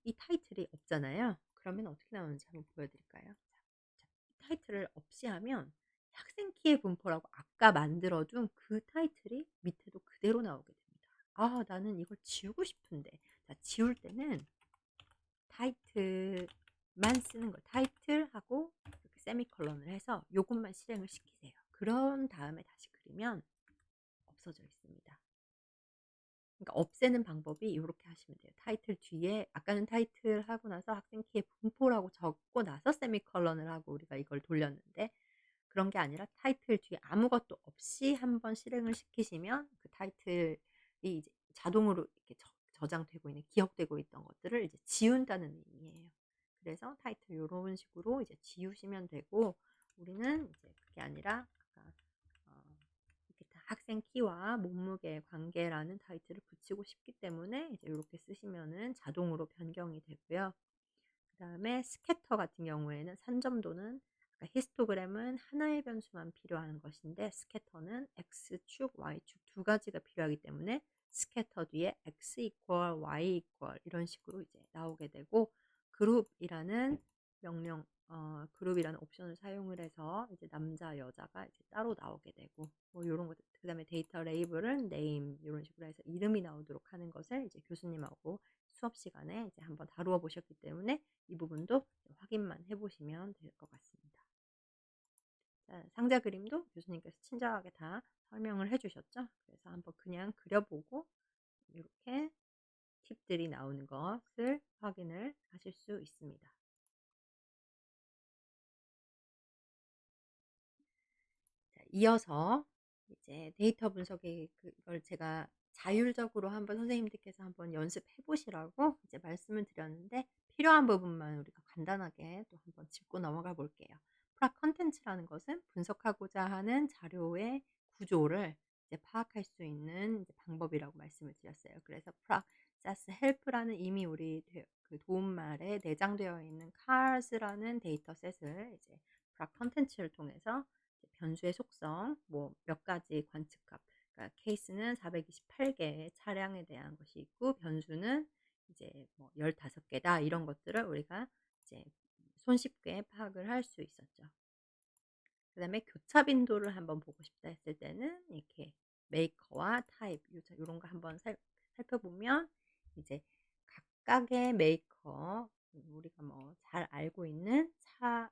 이 타이틀이 없잖아요. 그러면 어떻게 나오는지 한번 보여드릴까요? 자, 타이틀을 없이 하면 학생 키의 분포라고 아까 만들어둔 그 타이틀이 밑에도 그대로 나오게 됩니다. 아, 나는 이걸 지우고 싶은데. 자, 지울 때는 타이틀만 쓰는 거 타이틀하고 이렇게 세미콜론을 해서 요것만 실행을 시키세요. 그런 다음에 다시 그리면 없어져 있습니다. 그러니까 없애는 방법이 이렇게 하시면 돼요. 타이틀 뒤에 아까는 타이틀 하고 나서 학생 키의 분포라고 적고 나서 세미콜론을 하고 우리가 이걸 돌렸는데 그런 게 아니라 타이틀 뒤에 아무것도 없이 한번 실행을 시키시면 그 타이틀이 이제 자동으로 이렇게 저장되고 있는 기억되고 있던 것들을 이제 지운다는 의미예요. 그래서 타이틀 요런 식으로 이제 지우시면 되고 우리는 이제 그게 아니라 아까 이렇게 다 학생 키와 몸무게의 관계라는 타이틀을 붙이고 싶기 때문에 이제 이렇게 쓰시면은 자동으로 변경이 되고요. 그다음에 스캐터 같은 경우에는 산점도는 그러니까 히스토그램은 하나의 변수만 필요한 것인데 스캐터는 x축, y축 두 가지가 필요하기 때문에 스캐터 뒤에 x equal, y equal 이런 식으로 이제 나오게 되고 그룹이라는 명령 그룹이라는 옵션을 사용을 해서 이제 남자 여자가 이제 따로 나오게 되고 뭐 이런 것 그다음에 데이터 레이블은 name 이런 식으로 해서 이름이 나오도록 하는 것을 이제 교수님하고 수업 시간에 이제 한번 다루어 보셨기 때문에 이 부분도 확인만 해보시면 될 것 같습니다. 자, 상자 그림도 교수님께서 친절하게 다 설명을 해주셨죠? 그래서 한번 그냥 그려보고 이렇게 팁들이 나오는 것을 확인을 하실 수 있습니다. 자, 이어서 이제 데이터 분석의 그걸 제가 자율적으로 한번 선생님들께서 한번 연습해 보시라고 이제 말씀을 드렸는데 필요한 부분만 우리가 간단하게 또 한번 짚고 넘어가 볼게요. 프락 컨텐츠라는 것은 분석하고자 하는 자료의 구조를 이제 파악할 수 있는 이제 방법이라고 말씀을 드렸어요. 그래서 프락 사스 헬프라는 이미 우리 그 도움말에 내장되어 있는 cars라는 데이터셋을 이제 프락 컨텐츠를 통해서 변수의 속성, 뭐 몇 가지 관측값, 그러니까 케이스는 428개의 차량에 대한 것이 있고 변수는 이제 뭐 15개다 이런 것들을 우리가 이제 손쉽게 파악을 할 수 있었죠. 그다음에 교차 빈도를 한번 보고 싶다 했을 때는 이렇게 메이커와 타입 이런 거 한번 살펴보면 이제 각각의 메이커 우리가 뭐 잘 알고 있는 차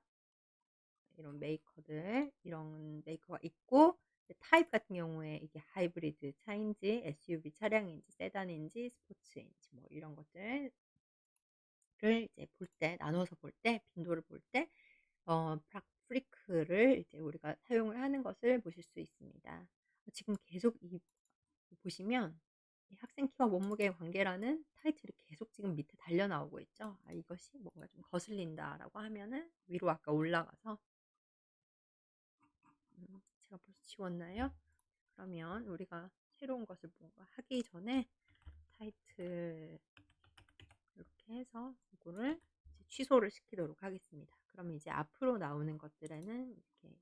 이런 메이커들 이런 메이커가 있고 타입 같은 경우에 이게 하이브리드 차인지 SUV 차량인지 세단인지 스포츠인지 뭐 이런 것들을 이제 볼 때 나눠서 볼 때 빈도를 볼 때 프리크를 이제 우리가 사용을 하는 것을 보실 수 있습니다. 지금 계속 보시면 이 학생 키와 몸무게의 관계라는 타이틀이 계속 지금 밑에 달려 나오고 있죠. 아, 이것이 뭔가 좀 거슬린다라고 하면은 위로 아까 올라가서 제가 벌써 지웠나요? 그러면 우리가 새로운 것을 뭔가 하기 전에 타이틀 이렇게 해서 이거를 이제 취소를 시키도록 하겠습니다. 그러면 이제 앞으로 나오는 것들에는 이렇게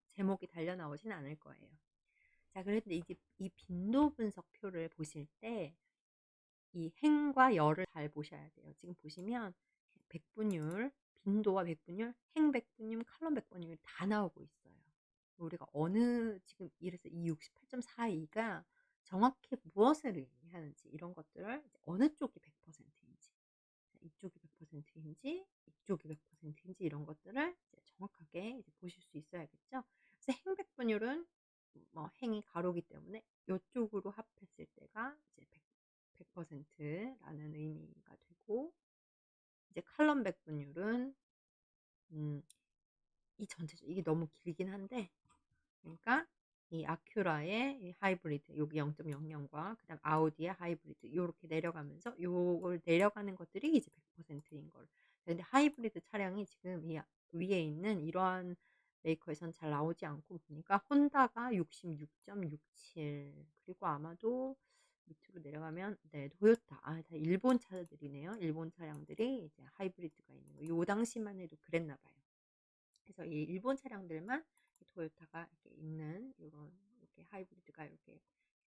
제목이 달려 나오진 않을 거예요. 자, 그런데 이제 이 빈도 분석표를 보실 때 이 행과 열을 잘 보셔야 돼요. 지금 보시면 백분율, 빈도와 백분율, 행 백분율, 칼럼 백분율이 다 나오고 있어요. 우리가 지금 이래서 이 68.42가 정확히 무엇을 의미하는지 이런 것들을 어느 쪽이 100%인지 이쪽이 100%인지 이쪽이 100%인지 이런 것들을 이제 정확하게 이제 보실 수 있어야겠죠. 그래서 행백분율은 뭐 행이 가로기 때문에 이쪽으로 합했을 때가 이제 100%라는 의미가 되고 이제 칼럼 백분율은 이 전체적 이게 너무 길긴 한데 그러니까 이 아큐라의 이 하이브리드 여기 0.00과 그다음 아우디의 하이브리드 요렇게 내려가면서 요걸 내려가는 것들이 이제 100%인 걸. 근데 하이브리드 차량이 지금 이 위에 있는 이러한 메이커에선 잘 나오지 않고 보니까 혼다가 66.67 그리고 아마도 밑으로 내려가면 네, 토요타. 아, 다 일본 차들이네요. 일본 차량들이 이제 하이브리드가 있는 거. 요 당시만 해도 그랬나 봐요. 그래서 이 일본 차량들만 토요타가 이렇게 있는 이런 이렇게 하이브리드가 이렇게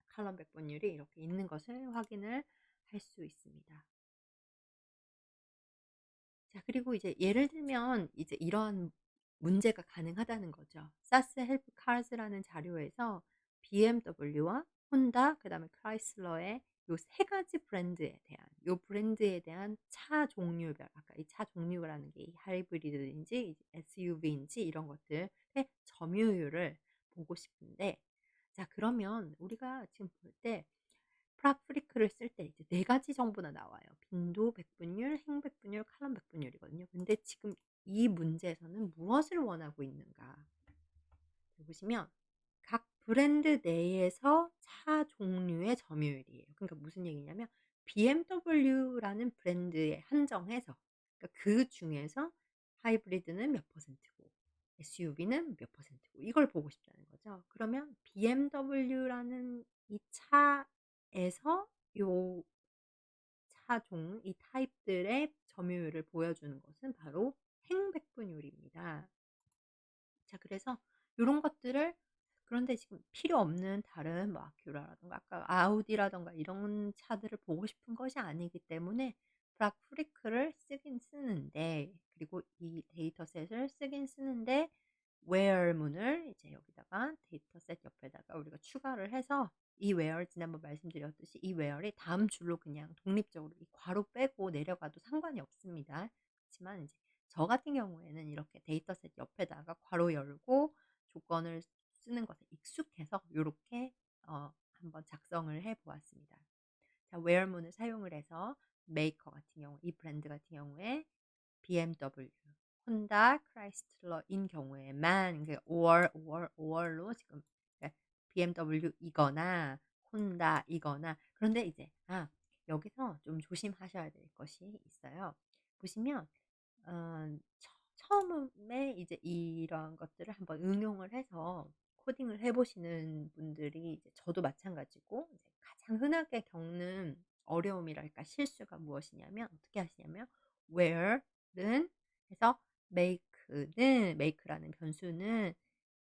칼럼 백분율이 이렇게 있는 것을 확인을 할 수 있습니다. 자, 그리고 이제 예를 들면 이제 이런 문제가 가능하다는 거죠. 사스 헬프 카즈라는 자료에서 BMW와 혼다, 그다음에 크라이슬러의 요 세 가지 브랜드에 대한 요 브랜드에 대한 차 종류별 아까 이 차 종류라는 게 하이브리드인지 SUV인지 이런 것들의 점유율을 보고 싶은데 자, 그러면 우리가 지금 볼때 프라프리크를 쓸 때 이제 네 가지 정보나 나와요. 빈도, 백분율, 행백분율, 칼럼 백분율이거든요. 근데 지금 이 문제에서는 무엇을 원하고 있는가? 보시면 각 브랜드 내에서 차 종류의 점유율이에요. 그러니까 무슨 얘기냐면 BMW라는 브랜드에 한정해서 그러니까 그 중에서 하이브리드는 몇 퍼센트고 SUV는 몇 퍼센트고 이걸 보고 싶다는 거죠. 그러면 BMW라는 이 차에서 요 차종, 이 타입들의 점유율을 보여주는 것은 바로 행백분율입니다. 자, 그래서 요런 것들을 그런데 지금 필요 없는 다른 뭐 아큐라라든가 아까 아우디라든가 이런 차들을 보고 싶은 것이 아니기 때문에 브라프리크를 쓰긴 쓰는데 그리고 이 데이터셋을 쓰긴 쓰는데 where 문을 이제 여기다가 데이터셋 옆에다가 우리가 추가를 해서 이 where 지난번 말씀드렸듯이 이 where이 다음 줄로 그냥 독립적으로 이 괄호 빼고 내려가도 상관이 없습니다. 그렇지만 이제 저 같은 경우에는 이렇게 데이터셋 옆에다가 괄호 열고 조건을 쓰는 것에 익숙해서 이렇게 한번 작성을 해 보았습니다. 자, where문을 사용을 해서 메이커 같은 경우, 이 브랜드 같은 경우에 BMW, 혼다, 크라이스틀러인 경우에만 or로 지금 BMW이거나 혼다이거나 그런데 이제 여기서 좀 조심하셔야 될 것이 있어요. 보시면 처음에 이제 이런 것들을 한번 응용을 해서 코딩을 해보시는 분들이 이제 저도 마찬가지고 이제 가장 흔하게 겪는 어려움이랄까 실수가 무엇이냐면 어떻게 하시냐면 where는 해서 make라는 변수는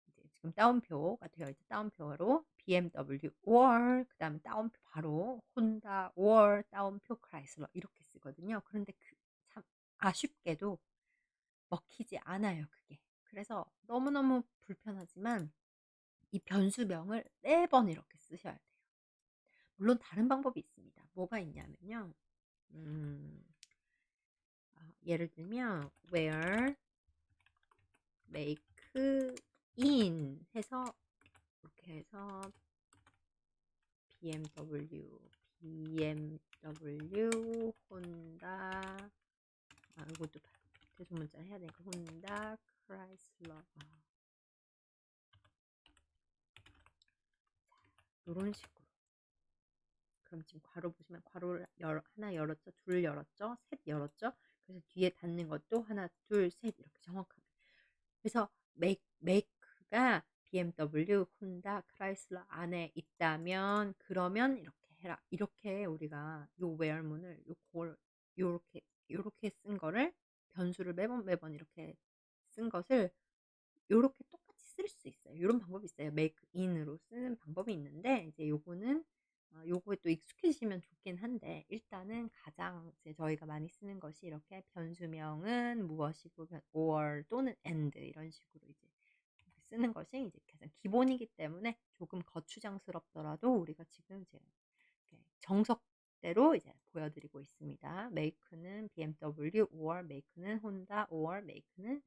이제 지금 따옴표가 되어 있죠. 따옴표로 BMW or 그다음에 따옴표 바로 혼다 or 따옴표 크라이슬러 이렇게 쓰거든요. 그런데 참 아쉽게도 먹히지 않아요, 그게. 그래서 너무너무 불편하지만 이 변수명을 4번 이렇게 쓰셔야 돼요. 물론 다른 방법이 있습니다. 뭐가 있냐면요. 예를 들면 where make in 해서 이렇게 해서 BMW 혼다 이것도 대소문자 해야 되니까 혼다 크라이슬러 이런 식으로 그럼 지금 괄호 보시면 괄호를 하나 열었죠. 둘 열었죠. 셋 열었죠. 그래서 뒤에 닫는 것도 하나, 둘, 셋 이렇게 정확하게. 그래서 메이크가 BMW, 혼다, 크라이슬러 안에 있다면 그러면 이렇게 해라. 이렇게 우리가 요 where문을 요렇게 요렇게 쓴 거를 변수를 매번 이렇게 쓴 것을 요렇게 똑같이 쓸 수 있어요. 요런 방법이 있어요. make in으로 쓰는 방법이 있는데 이제 요거는 요거에 또 익숙해지시면 좋긴 한데 일단은 가장 이제 저희가 많이 쓰는 것이 이렇게 변수명은 무엇이고 or 또는 and 이런 식으로 이제 이렇게 쓰는 것이 이제 가장 기본이기 때문에 조금 거추장스럽더라도 우리가 지금 이제 이렇게 정석대로 이제 보여드리고 있습니다. make는 BMW or make는 혼다 or make는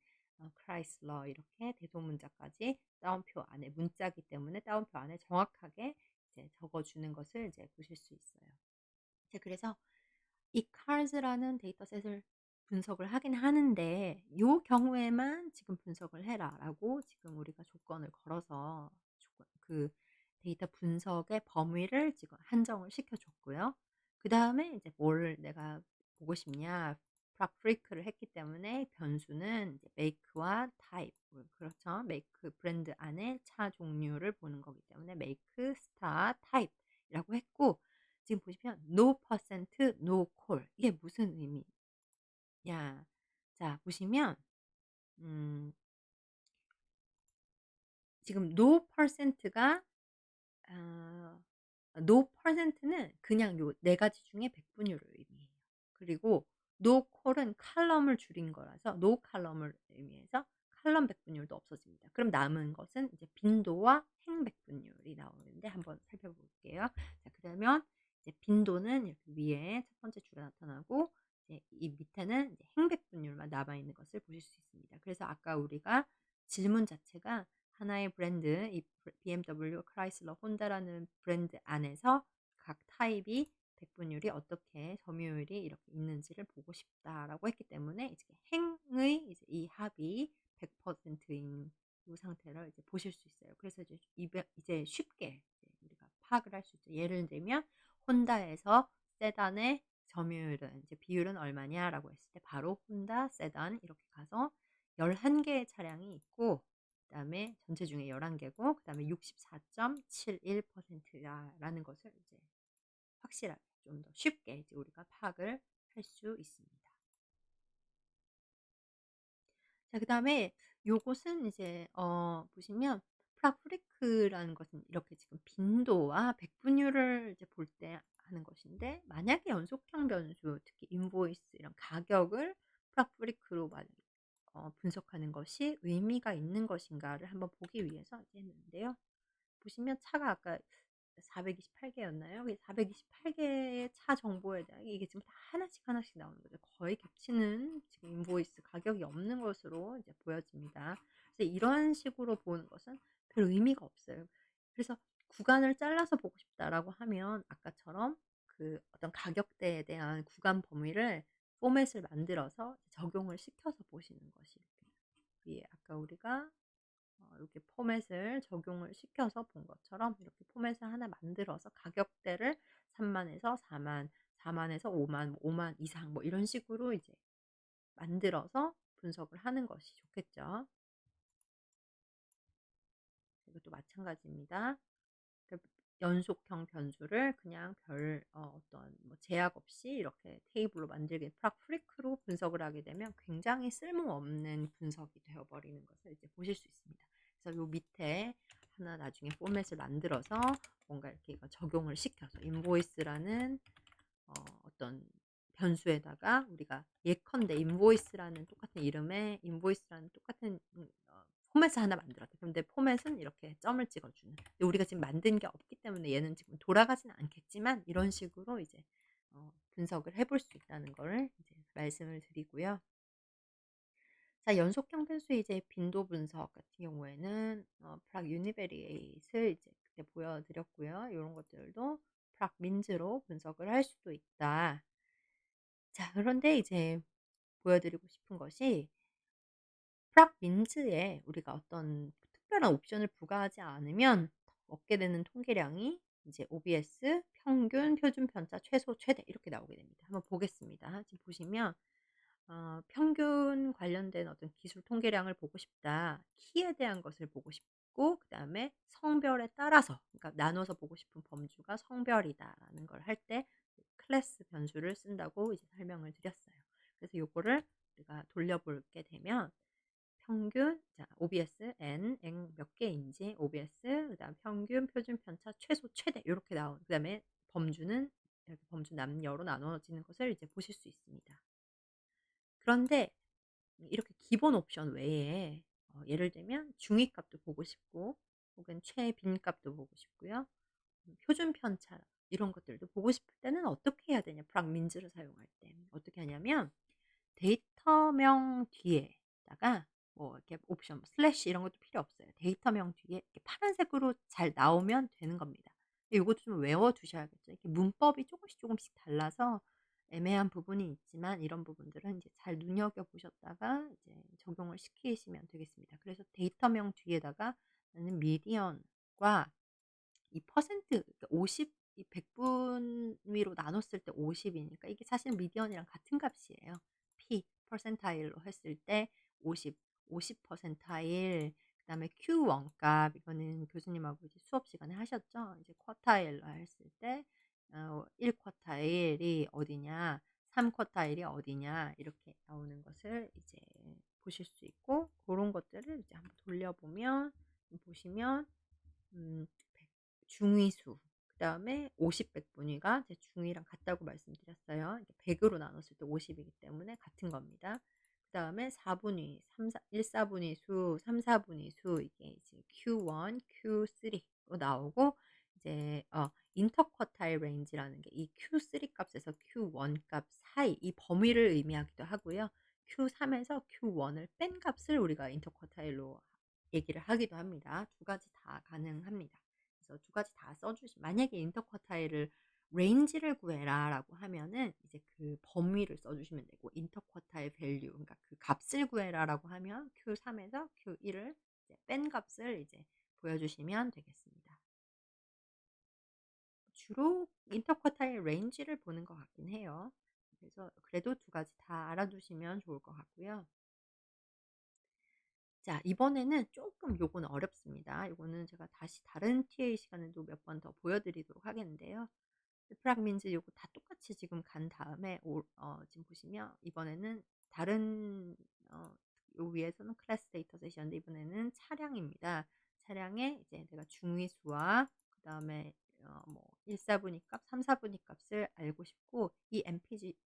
크라이슬러 이렇게 대소문자까지 따옴표 안에 문자기 때문에 따옴표 안에 정확하게 이제 적어주는 것을 이제 보실 수 있어요. 이제 그래서 이 cars라는 데이터셋을 분석을 하긴 하는데 요 경우에만 지금 분석을 해라라고 지금 우리가 조건을 걸어서 그 데이터 분석의 범위를 지금 한정을 시켜줬고요. 그 다음에 이제 뭘 내가 보고 싶냐, 프락프리크를 했기 때문에 변수는 이제 make와 type, 그렇죠. make 브랜드 안에 차 종류를 보는 거기 때문에 make, star, type이라고 했고 지금 보시면 no percent, no call 이게 무슨 의미냐? 자 보시면 음, 지금 no percent가 아 no percent는 그냥 요 네 가지 중에 백분율을 의미해요. 그리고 no call은 칼럼을 줄인 거라서 no 칼럼을 의미해서 칼럼 백분율도 없어집니다. 그럼 남은 것은 이제 빈도와 행 백분율이 나오는데 한번 살펴볼게요. 자 그러면 이제 빈도는 이렇게 위에 첫 번째 줄에 나타나고 이제 이 밑에는 이제 행 백분율만 남아 있는 것을 보실 수 있습니다. 그래서 아까 우리가 질문 자체가 하나의 브랜드, 이 BMW, 크라이슬러, 혼다라는 브랜드 안에서 각 타입이 백분율이 어떻게 점유율이 이렇게 있는지를 보고 싶다라고 했기 때문에 이제 행의 이제 이 합이 100%인 이 상태를 이제 보실 수 있어요. 그래서 이제 쉽게 이제 우리가 파악을 할 수 있죠. 예를 들면 혼다에서 세단의 점유율은 이제 비율은 얼마냐라고 했을 때 바로 혼다 세단 이렇게 가서 11개의 차량이 있고 그다음에 전체 중에 11개고 그다음에 64.71%라는 것을 이제 확실하게 좀 더 쉽게 이제 우리가 파악을 할 수 있습니다. 자 그다음에 요것은 이제 보시면 프라프리크라는 것은 이렇게 지금 빈도와 백분율을 이제 볼 때 하는 것인데 만약에 연속형 변수 특히 인보이스 이런 가격을 프라프리크로 분석하는 것이 의미가 있는 것인가를 한번 보기 위해서 이제 했는데요. 보시면 차가 아까 428개였나요? 428개의 차 정보에 대한 이게 지금 다 하나씩 나오는 거죠. 거의 겹치는 지금 인보이스 가격이 없는 것으로 이제 보여집니다. 그래서 이런 식으로 보는 것은 별 의미가 없어요. 그래서 구간을 잘라서 보고 싶다라고 하면 아까처럼 그 어떤 가격대에 대한 구간 범위를 포맷을 만들어서 적용을 시켜서 보시는 것이 위에 아까 우리가 이렇게 포맷을 적용을 시켜서 본 것처럼 이렇게 포맷을 하나 만들어서 가격대를 30,000에서 40,000, 40,000에서 50,000, 50,000 이상 뭐 이런 식으로 이제 만들어서 분석을 하는 것이 좋겠죠. 이것도 마찬가지입니다. 그 연속형 변수를 그냥 어떤 뭐 제약 없이 이렇게 테이블로 만들게 프리크로 분석을 하게 되면 굉장히 쓸모없는 분석이 되어버리는 것을 이제 보실 수 있습니다. 그래서 요 밑에 하나 나중에 포맷을 만들어서 뭔가 이렇게 이거 적용을 시켜서 인보이스라는 어떤 변수에다가 우리가 예컨대 인보이스라는 똑같은 이름의 인보이스라는 똑같은 포맷을 하나 만들었다. 그런데 포맷은 이렇게 점을 찍어주는. 근데 우리가 지금 만든 게 없기 때문에 얘는 지금 돌아가진 않겠지만 이런 식으로 이제 분석을 해볼 수 있다는 걸 이제 말씀을 드리고요. 자, 연속형 변수의 이제 빈도 분석 같은 경우에는 프락 유니베리에이트를 이제 그때 보여드렸고요. 이런 것들도 프락 민즈로 분석을 할 수도 있다. 자, 그런데 이제 보여드리고 싶은 것이 프락 민즈에 우리가 어떤 특별한 옵션을 부과하지 않으면 얻게 되는 통계량이 이제 OBS 평균, 표준 편차, 최소, 최대 이렇게 나오게 됩니다. 한번 보겠습니다. 지금 보시면 평균 관련된 어떤 기술 통계량을 보고 싶다. 키에 대한 것을 보고 싶고 그다음에 성별에 따라서 그러니까 나눠서 보고 싶은 범주가 성별이다라는 걸 할 때 클래스 변수를 쓴다고 이제 설명을 드렸어요. 그래서 요거를 우리가 돌려볼게 되면 평균 자 OBS n 몇 개인지 OBS 그다음 평균, 표준 편차, 최소, 최대 요렇게 나온 그다음에 범주는 이렇게 범주 남녀로 나눠지는 것을 이제 보실 수 있습니다. 그런데 이렇게 기본 옵션 외에 예를 들면 중위값도 보고 싶고 혹은 최빈값도 보고 싶고요. 표준 편차 이런 것들도 보고 싶을 때는 어떻게 해야 되냐 프랑민즈를 사용할 때. 어떻게 하냐면 데이터명 뒤에다가 뭐 이렇게 옵션 뭐 슬래시 이런 것도 필요 없어요. 데이터명 뒤에 이렇게 파란색으로 잘 나오면 되는 겁니다. 근데 요것도 좀 외워 두셔야겠죠. 이렇게 문법이 조금씩 조금씩 달라서 애매한 부분이 있지만 이런 부분들은 이제 잘 눈여겨 보셨다가 이제 적용을 시키시면 되겠습니다. 그래서 데이터명 뒤에다가 나는 미디언과 이 퍼센트 그러니까 50 이 100 분위로 나눴을 때 50 이니까 이게 사실 미디언이랑 같은 값이에요. P 퍼센타일로 했을 때 50, 50 퍼센타일 그다음에 Q1 값 이거는 교수님하고 이제 수업 시간에 하셨죠. 이제 쿼타일로 했을 때 1 쿼타일이 어디냐, 3 쿼타일이 어디냐 이렇게 나오는 것을 이제 보실 수 있고 고런 것들을 이제 한번 돌려보면 보시면 백 중위수 그다음에 50, 100 분위가 제 중위랑 같다고 말씀드렸어요. 이게 100 으로 나눴을 때 50 이기 때문에 같은 겁니다. 그다음에 4 분위, 1-4 분위수, 3-4 분위수 이게 이제 Q1, Q3로 나오고 이제 인터쿼타일 레인지라는 게 이 Q3 값에서 Q1 값 사이 이 범위를 의미하기도 하고요. Q3에서 Q1을 뺀 값을 우리가 인터쿼타일로 얘기를 하기도 합니다. 두 가지 다 가능합니다. 그래서 두 가지 다 써 주시 만약에 인터쿼타일을 "레인지를 구해라."라고 하면은 이제 그 범위를 써 주시면 되고 인터쿼타일 밸류 그러니까 그 "값을 구해라."라고 하면 Q3에서 Q1을 이제 뺀 값을 이제 보여 주시면 되겠습니다. 주로 인터쿼타일 레인지를 보는 것 같긴 해요. 그래서 그래도 두 가지 다 알아두시면 좋을 것 같고요. 자 이번에는 조금 요거는 어렵습니다. 요거는 제가 다시 다른 TA 시간에도 몇 번 더 보여 드리도록 하겠는데요. 프라그민즈 요거 다 똑같이 지금 간 다음에 지금 보시면 이번에는 다른 요 위에서는 클래스 데이터 셋이었는데 이번에는 차량입니다. 차량에 이제 내가 중위수와 그다음에 뭐 1-4 분위 값, 3-4 분위 값을 알고 싶고 이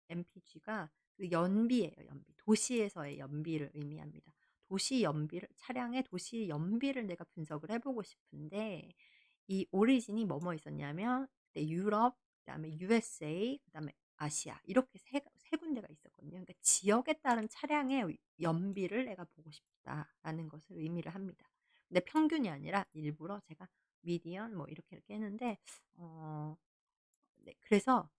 MPG가 그 연비예요, 연비. 도시에서의 연비를 의미합니다. 도시 연비를 차량의 도시 연비를 내가 분석을 해 보고 싶은데 이 오리진이 뭐뭐 있었냐면 그때 유럽 그다음에 USA 그다음에 아시아 이렇게 세 군데가 있었거든요. 그러니까 지역에 따른 차량의 연비를 내가 보고 싶다라는 것을 의미를 합니다. 근데 평균이 아니라 일부러 제가 미디언 뭐 이렇게 했는데 어 네 그래서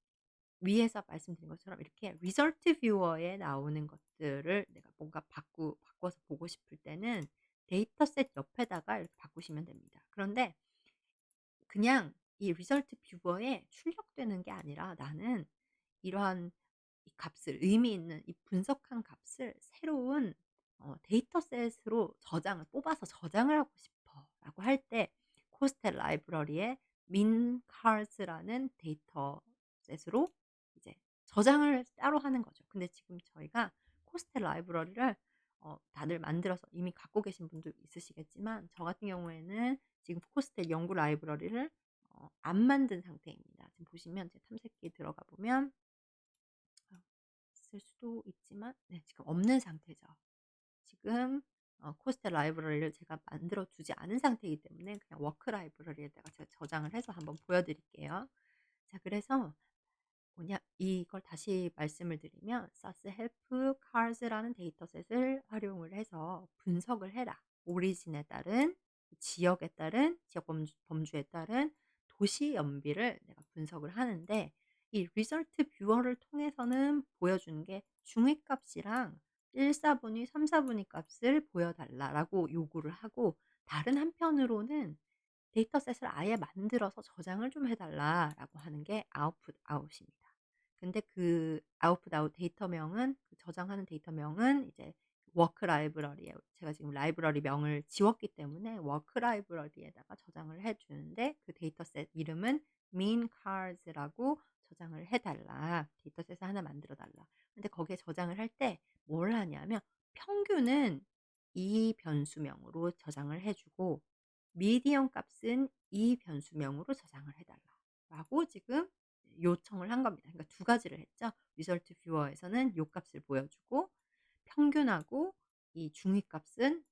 위에서 말씀드린 것처럼 이렇게 리설트 뷰어에 나오는 것들을 내가 뭔가 바꿔서 보고 싶을 때는 데이터셋 옆에다가 이렇게 바꾸시면 됩니다. 그런데 그냥 이 리설트 뷰어에 출력되는 게 아니라 나는 이러한 이 값을 의미 있는 이 분석한 값을 새로운 데이터셋으로 저장을 뽑아서 저장을 하고 싶어라고 할 때 코스텔 라이브러리에 mincars라는 데이터셋으로 이제 저장을 따로 하는 거죠. 근데 지금 저희가 코스텔 라이브러리를 다들 만들어서 이미 갖고 계신 분도 있으시겠지만 저 같은 경우에는 지금 코스텔 연구 라이브러리를 안 만든 상태입니다. 지금 보시면 제 탐색기에 들어가 보면 있을 수도 있지만 네 지금 없는 상태죠. 지금 코스텔 라이브러리를 제가 만들어 두지 않은 상태이기 때문에 그냥 워크 라이브러리에다가 제가 저장을 해서 한번 보여 드릴게요. 자 그래서 뭐냐 이걸 다시 말씀을 드리면 SAS help cars라는 데이터셋을 활용을 해서 분석을 해라. 오리진에 따른 지역에 따른 지역 범주에 따른 도시 연비를 내가 분석을 하는데 이 리설트 뷰어를 통해서는 보여주는 게 중위값이랑 1-4 분위, 3-4 분위 값을 보여 달라라고 요구를 하고 다른 한편으로는 데이터셋을 아예 만들어서 저장을 좀 해 달라라고 하는 게 output out입니다. 근데 그 output out 데이터명은 그 저장하는 데이터명은 이제 워크 라이브러리에 제가 지금 라이브러리 명을 지웠기 때문에 워크 라이브러리에다가 저장을 해 주는데 그 데이터셋 이름은 min cars라고 저장을 해 달라. 데이터셋을 하나 만들어 달라. 근데 거기에 저장을 할 때 뭘 하냐면 평균은 이 변수명으로 저장을 해 주고 미디엄 값은 이 변수명으로 저장을 해 달라라고 지금 요청을 한 겁니다. 그러니까 두 가지를 했죠. 리설트 뷰어에서는 요 값을 보여주고 평균하고 이 중위 값은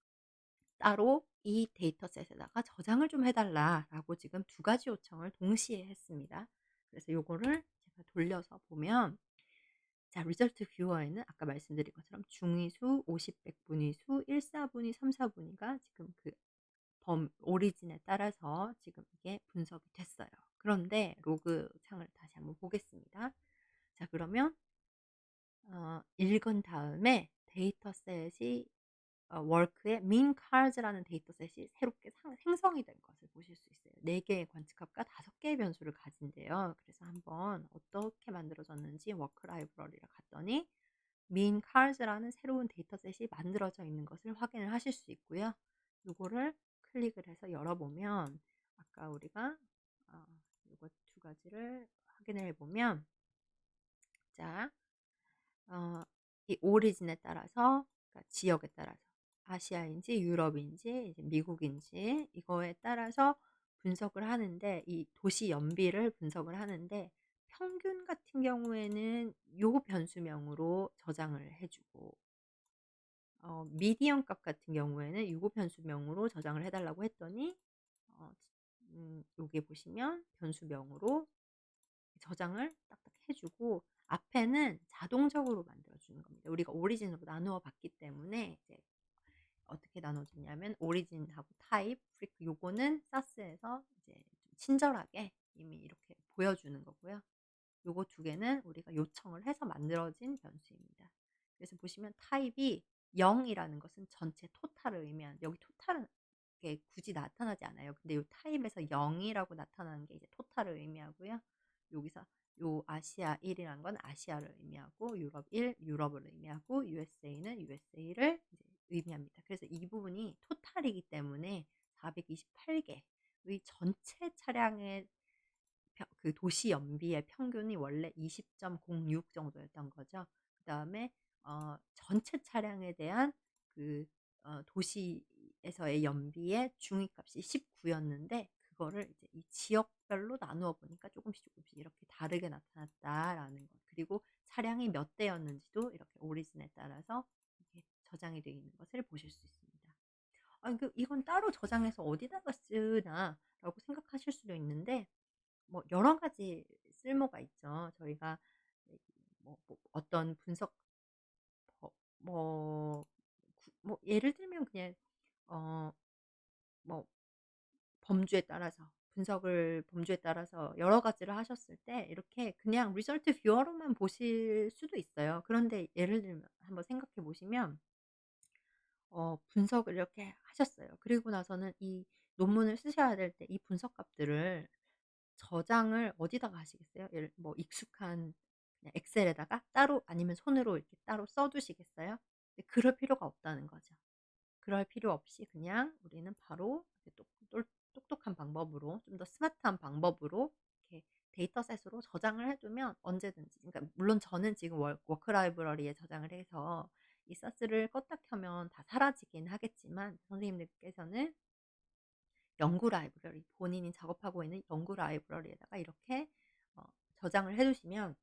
따로 이 데이터셋에다가 저장을 좀 해 달라라고 지금 두 가지 요청을 동시에 했습니다. 그래서 요거를 제가 돌려서 보면 자 리절트 뷰어에는 아까 말씀드린 것처럼 중위수, 50, 100 분위수, 1, 4분위, 3, 4분위가 지금 그 오리진에 따라서 지금 이게 분석이 됐어요. 그런데 로그 창을 다시 한번 보겠습니다. 자 그러면 읽은 다음에 데이터셋이 월크의 min cars라는 데이터셋이 새롭게 생성이 된 것을 보실 수 있어요. 4개의 관측값과 5개의 변수를 가진대요. 그래서 한번 어떻게 만들어졌는지 워크 라이브러리를 갔더니 min cars라는 새로운 데이터셋이 만들어져 있는 것을 확인을 하실 수 있고요. 요거를 클릭을 해서 열어보면 아까 우리가 요거 두 가지를 확인해 보면 자 이 오리진에 따라서 그러니까 지역에 따라서 아시아인지 유럽인지 이제 미국인지 이거에 따라서 분석을 하는데 이 도시 연비를 분석을 하는데 평균 같은 경우에는 요 변수명으로 저장을 해 주고 미디엄 값 같은 경우에는 요거 변수명으로 저장을 해 달라고 했더니 어 여기 보시면 변수명으로 저장을 딱딱 해 주고 앞에는 자동적으로 만들어 주는 겁니다. 우리가 오리진으로 나누어 봤기 때문에 이제 어떻게 나눠졌냐면 오리진하고 타입, 프리크 요거는 사스에서 이제 좀 친절하게 이미 이렇게 보여주는 거고요. 요거 두 개는 우리가 요청을 해서 만들어진 변수입니다. 그래서 보시면 타입이 0이라는 것은 전체 토탈을 의미하는 여기 토탈은 이게 굳이 나타나지 않아요. 근데 요 타입에서 0이라고 나타나는 게 이제 토탈을 의미하고요. 여기서 요 아시아 1이란 건 아시아를 의미하고 유럽 1 유럽을 의미하고 USA는 USA를 이제 의미합니다. 그래서 이 부분이 토탈이기 때문에 428개의 전체 차량의 그 도시 연비의 평균이 원래 20.06 정도였던 거죠. 그다음에 전체 차량에 대한 그 도시에서의 연비의 중위값이 19였는데 그거를 이제 이 지역별로 나누어 보니까 조금씩 이렇게 다르게 나타났다라는 것. 그리고 차량이 몇 대였는지도 이렇게 오리진에 따라서 이렇게 저장이 되어 있는 것을 보실 수 있습니다. 이건 따로 저장해서 어디다가 쓰나라고 생각하실 수도 있는데 여러 가지 쓸모가 있죠. 저희가 어떤 분석 버 뭐 예를 들면 그냥 어 뭐 범주에 따라서 범주에 따라서 여러 가지를 하셨을 때 이렇게 그냥 리설트 뷰어로만 보실 수도 있어요. 그런데 예를 들면 한번 생각해 보시면 분석을 이렇게 하셨어요. 그리고 나서는 이 논문을 쓰셔야 될 때 이 분석 값들을 저장을 어디다가 하시겠어요? 익숙한 그냥 엑셀에다가 따로 아니면 손으로 이렇게 따로 써 두시겠어요? 근데 그럴 필요가 없다는 거죠. 그럴 필요 없이 그냥 우리는 바로 이렇게 똑똑한 방법으로 좀 더 스마트한 방법으로 이렇게 데이터셋으로 저장을 해 두면 언제든지 그러니까 물론 저는 지금 워크 라이브러리에 저장을 해서 이 사스를 껐다 켜면 다 사라지긴 하겠지만 선생님들께서는 연구 라이브러리 본인이 작업하고 있는 연구 라이브러리에다가 이렇게 어 저장을 해 두시면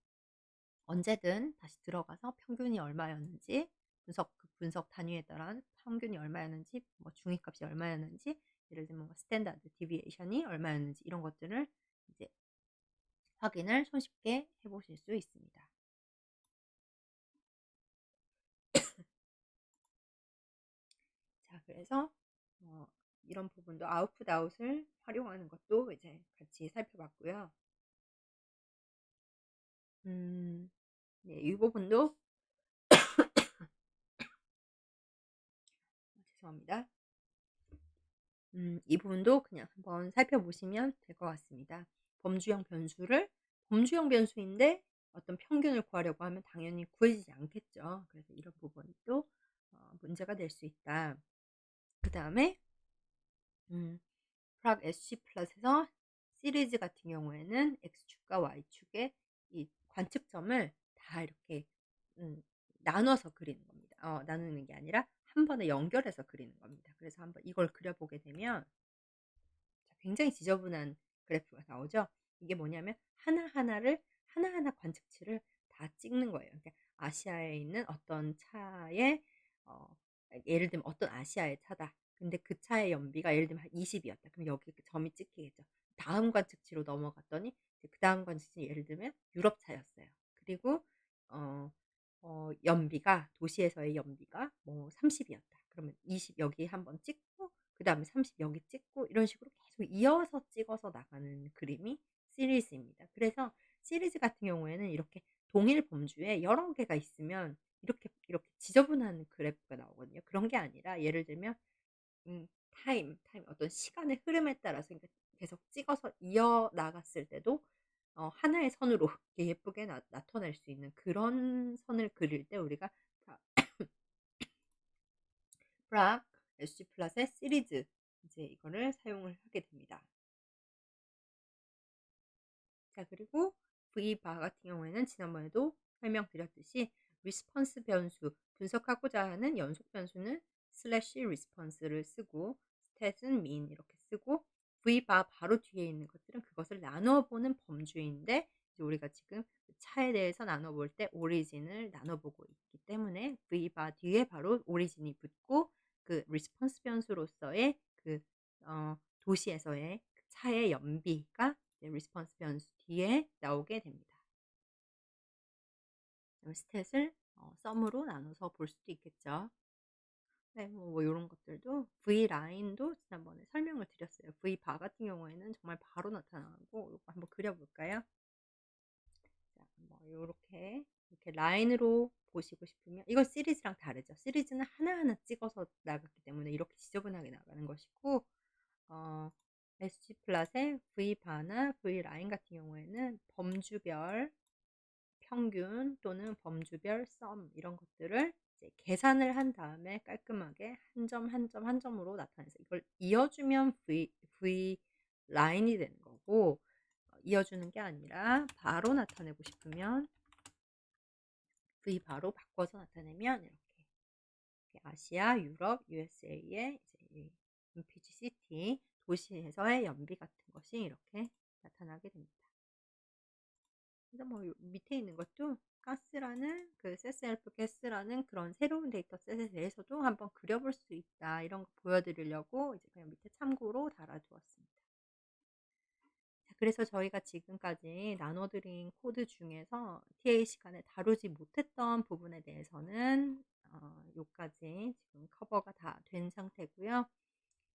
언제든 다시 들어가서 평균이 얼마였는지 그 분석 단위에 따른 평균이 얼마였는지 중위값이 얼마였는지 예를 들면 스탠다드 디비에이션이 얼마였는지 이런 것들을 이제 확인을 손쉽게 해 보실 수 있습니다. 자 그래서 이런 부분도 아웃풋 아웃을 활용하는 것도 이제 같이 살펴봤고요. 네 이 부분도 죄송합니다. 이 부분도 그냥 한번 살펴보시면 될 것 같습니다. 범주형 변수를 범주형 변수인데 어떤 평균을 구하려고 하면 당연히 구해지지 않겠죠. 그래서 이런 부분도 문제가 될 수 있다. 그다음에 음 프락 SC 플랫에서 시리즈 같은 경우에는 X축과 Y축의 이 관측점을 다 이렇게 음 나눠서 그리는 겁니다. 나누는 게 아니라 한 번에 연결해서 그리는 겁니다. 그래서 한번 이걸 그려 보게 되면 자 굉장히 지저분한 그래프가 나오죠. 이게 뭐냐면 하나하나를 하나하나 관측치를 다 찍는 거예요. 그러니까 아시아에 있는 어떤 차의 어 예를 들면 어떤 아시아의 차다. 근데 그 차의 연비가 예를 들면 한 20 이었다. 그럼 여기 그 점이 찍히겠죠. 다음 관측치로 넘어갔더니 이제 그다음 관측치 예를 들면 유럽 차였어요. 그리고 어 연비가 도시에서의 연비가 뭐 30 이었다. 그러면 20 여기 한번 찍고 그다음에 30 여기 찍고 이런 식으로 계속 이어서 찍어서 나가는 그림이 시리즈입니다. 그래서 시리즈 같은 경우에는 이렇게 동일 범주에 여러 개가 있으면 이렇게 지저분한 그래프가 나오거든요. 그런 게 아니라 예를 들면 타임 어떤 시간의 흐름에 따라서 그러니까 계속 찍어서 이어나갔을 때도 하나의 선으로 이렇게 예쁘게 나 나타낼 수 있는 그런 선을 그릴 때 우리가 다 프락 SG 플랫의 시리즈 이제 이거를 사용을 하게 됩니다. 자 그리고 V바 같은 경우에는 지난번에도 설명드렸듯이 리스폰스 변수 분석하고자 하는 연속 변수는 슬래시 리스폰스를 쓰고 스탯은 mean 이렇게 쓰고 V바 바로 뒤에 있는 것들은 그것을 나눠 보는 범주인데 이제 우리가 지금 그 차에 대해서 나눠 볼 때 오리진을 나눠 보고 있기 때문에 V바 뒤에 바로 오리진이 붙고 그 리스폰스 변수로서의 그 도시에서의 그 차의 연비가 이제 리스폰스 변수 뒤에 나오게 됩니다. 그럼 스탯을 썸으로 나눠서 볼 수도 있겠죠. 네, 뭐 요런 것들도 V 라인도 지난번에 설명을 드렸어요. V 바 같은 경우에는 정말 바로 나타나고 요거 한번 그려 볼까요? 자, 뭐 요렇게 이렇게 라인으로 보시고 싶으면 이건 시리즈랑 다르죠. 시리즈는 하나하나 찍어서 나갔기 때문에 이렇게 지저분하게 나가는 것이고 어 SG 플랫의 V 바나 V 라인 같은 경우에는 범주별 평균 또는 범주별 썸 이런 것들을 이제 계산을 한 다음에 깔끔하게 한 점, 한 점, 한 점으로 나타내서 이걸 이어주면 V 라인이 되는 거고 이어주는 게 아니라 바로 나타내고 싶으면 V 바로 바꿔서 나타내면 이렇게 아시아, 유럽, USA의 이제 이 인피지 시티 도시에서의 연비 같은 것이 이렇게 나타나게 됩니다. 그래서 뭐 밑에 있는 것도 가스라는 그 세스엘프 가스라는 그런 새로운 데이터셋에 대해서도 한번 그려볼 수 있다. 이런 거 보여드리려고 이제 그냥 밑에 참고로 달아두었습니다. 자, 그래서 저희가 지금까지 나눠드린 코드 중에서 TA 시간에 다루지 못했던 부분에 대해서는 요까지 지금 커버가 다 된 상태고요.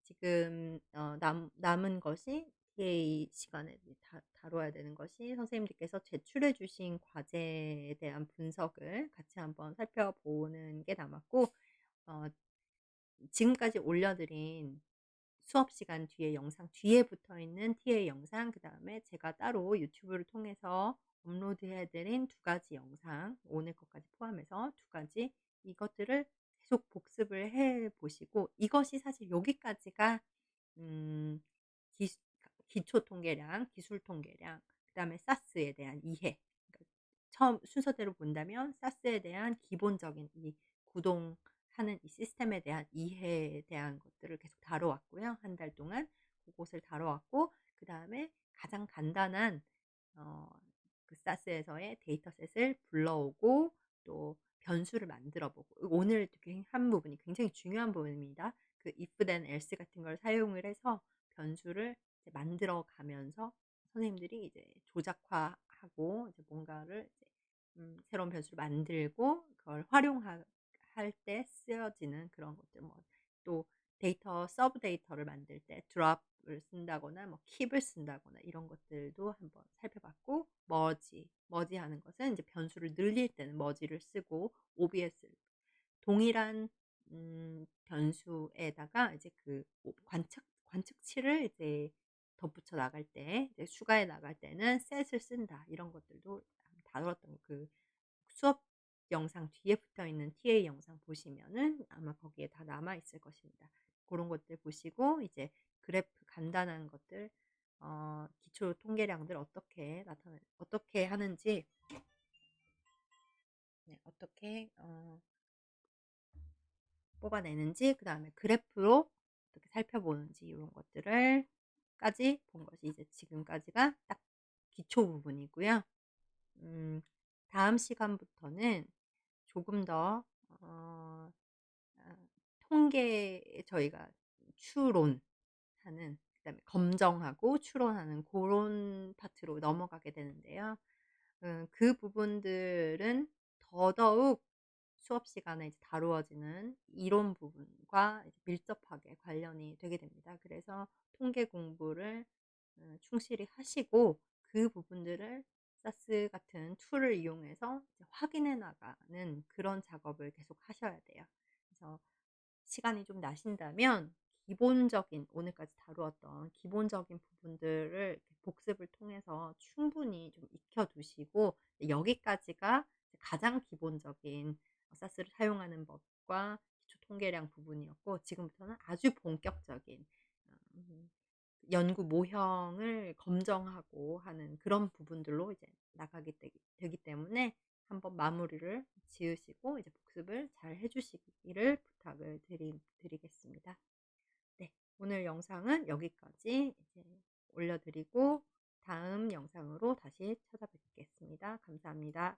지금 남은 것이 TA 시간에 다뤄야 되는 것이 선생님들께서 제출해 주신 과제에 대한 분석을 같이 한번 살펴보는 게 남았고 어 지금까지 올려드린 수업 시간 뒤에 영상 뒤에 붙어 있는 TA 영상 그다음에 제가 따로 유튜브를 통해서 업로드해 드린 두 가지 영상 오늘 것까지 포함해서 두 가지 이것들을 계속 복습을 해 보시고 이것이 사실 여기까지가 음 기수 기초 통계량, 기술 통계량 그다음에 사스에 대한 이해 그러니까 처음 순서대로 본다면 사스에 대한 기본적인 이 구동하는 이 시스템에 대한 이해에 대한 것들을 계속 다뤄왔고요. 한 달 동안 그것을 다뤄왔고 그다음에 가장 간단한 어 그 사스에서의 데이터셋을 불러오고 또 변수를 만들어 보고 오늘 한 부분이 굉장히 중요한 부분입니다. 그 if then else 같은 걸 사용을 해서 변수를 이제 만들어 가면서 선생님들이 이제 조작화하고 이제 뭔가를 이제 새로운 변수를 만들고 그걸 활용할 때 쓰여지는 그런 것들 뭐 또 데이터 서브 데이터를 만들 때 드롭을 쓴다거나 뭐 킵을 쓴다거나 이런 것들도 한번 살펴봤고 머지하는 것은 이제 변수를 늘릴 때는 머지를 쓰고 OBS 동일한 변수에다가 이제 그 관측치를 이제 덧붙여 나갈 때 이제 추가해 나갈 때는 셋을 쓴다. 이런 것들도 다뤘던 그 수업 영상 뒤에 붙어 있는 TA 영상 보시면은 아마 거기에 다 남아 있을 것입니다. 그런 것들 보시고 이제 그래프 간단한 것들 기초 통계량들 어떻게 하는지, 네, 어떻게 뽑아내는지, 그다음에 그래프로 어떻게 살펴보는지 이런 것들을 까지 본 것이 이제 지금까지가 딱 기초 부분이고요. 음 다음 시간부터는 조금 더 아 통계 저희가 추론하는, 그다음에 검정하고 추론하는 그런 파트로 넘어가게 되는데요. 그 부분들은 더더욱 수업 시간에 이제 다루어지는 이론 부분과 이제 밀접하게 관련이 되게 됩니다. 그래서 통계 공부를 충실히 하시고 그 부분들을 사스 같은 툴을 이용해서 이제 확인해 나가는 그런 작업을 계속 하셔야 돼요. 그래서 시간이 좀 나신다면 기본적인, 오늘까지 다루었던 기본적인 부분들을 이렇게 복습을 통해서 충분히 좀 익혀 두시고, 여기까지가 가장 기본적인 사스를 사용하는 법과 기초 통계량 부분이었고, 지금부터는 아주 본격적인 음 연구 모형을 검정하고 하는 그런 부분들로 이제 나가게 되기 때문에 한번 마무리를 지으시고 이제 복습을 잘 해 주시기를 부탁을 드리겠습니다. 네. 오늘 영상은 여기까지 이제 올려 드리고 다음 영상으로 다시 찾아뵙겠습니다. 감사합니다.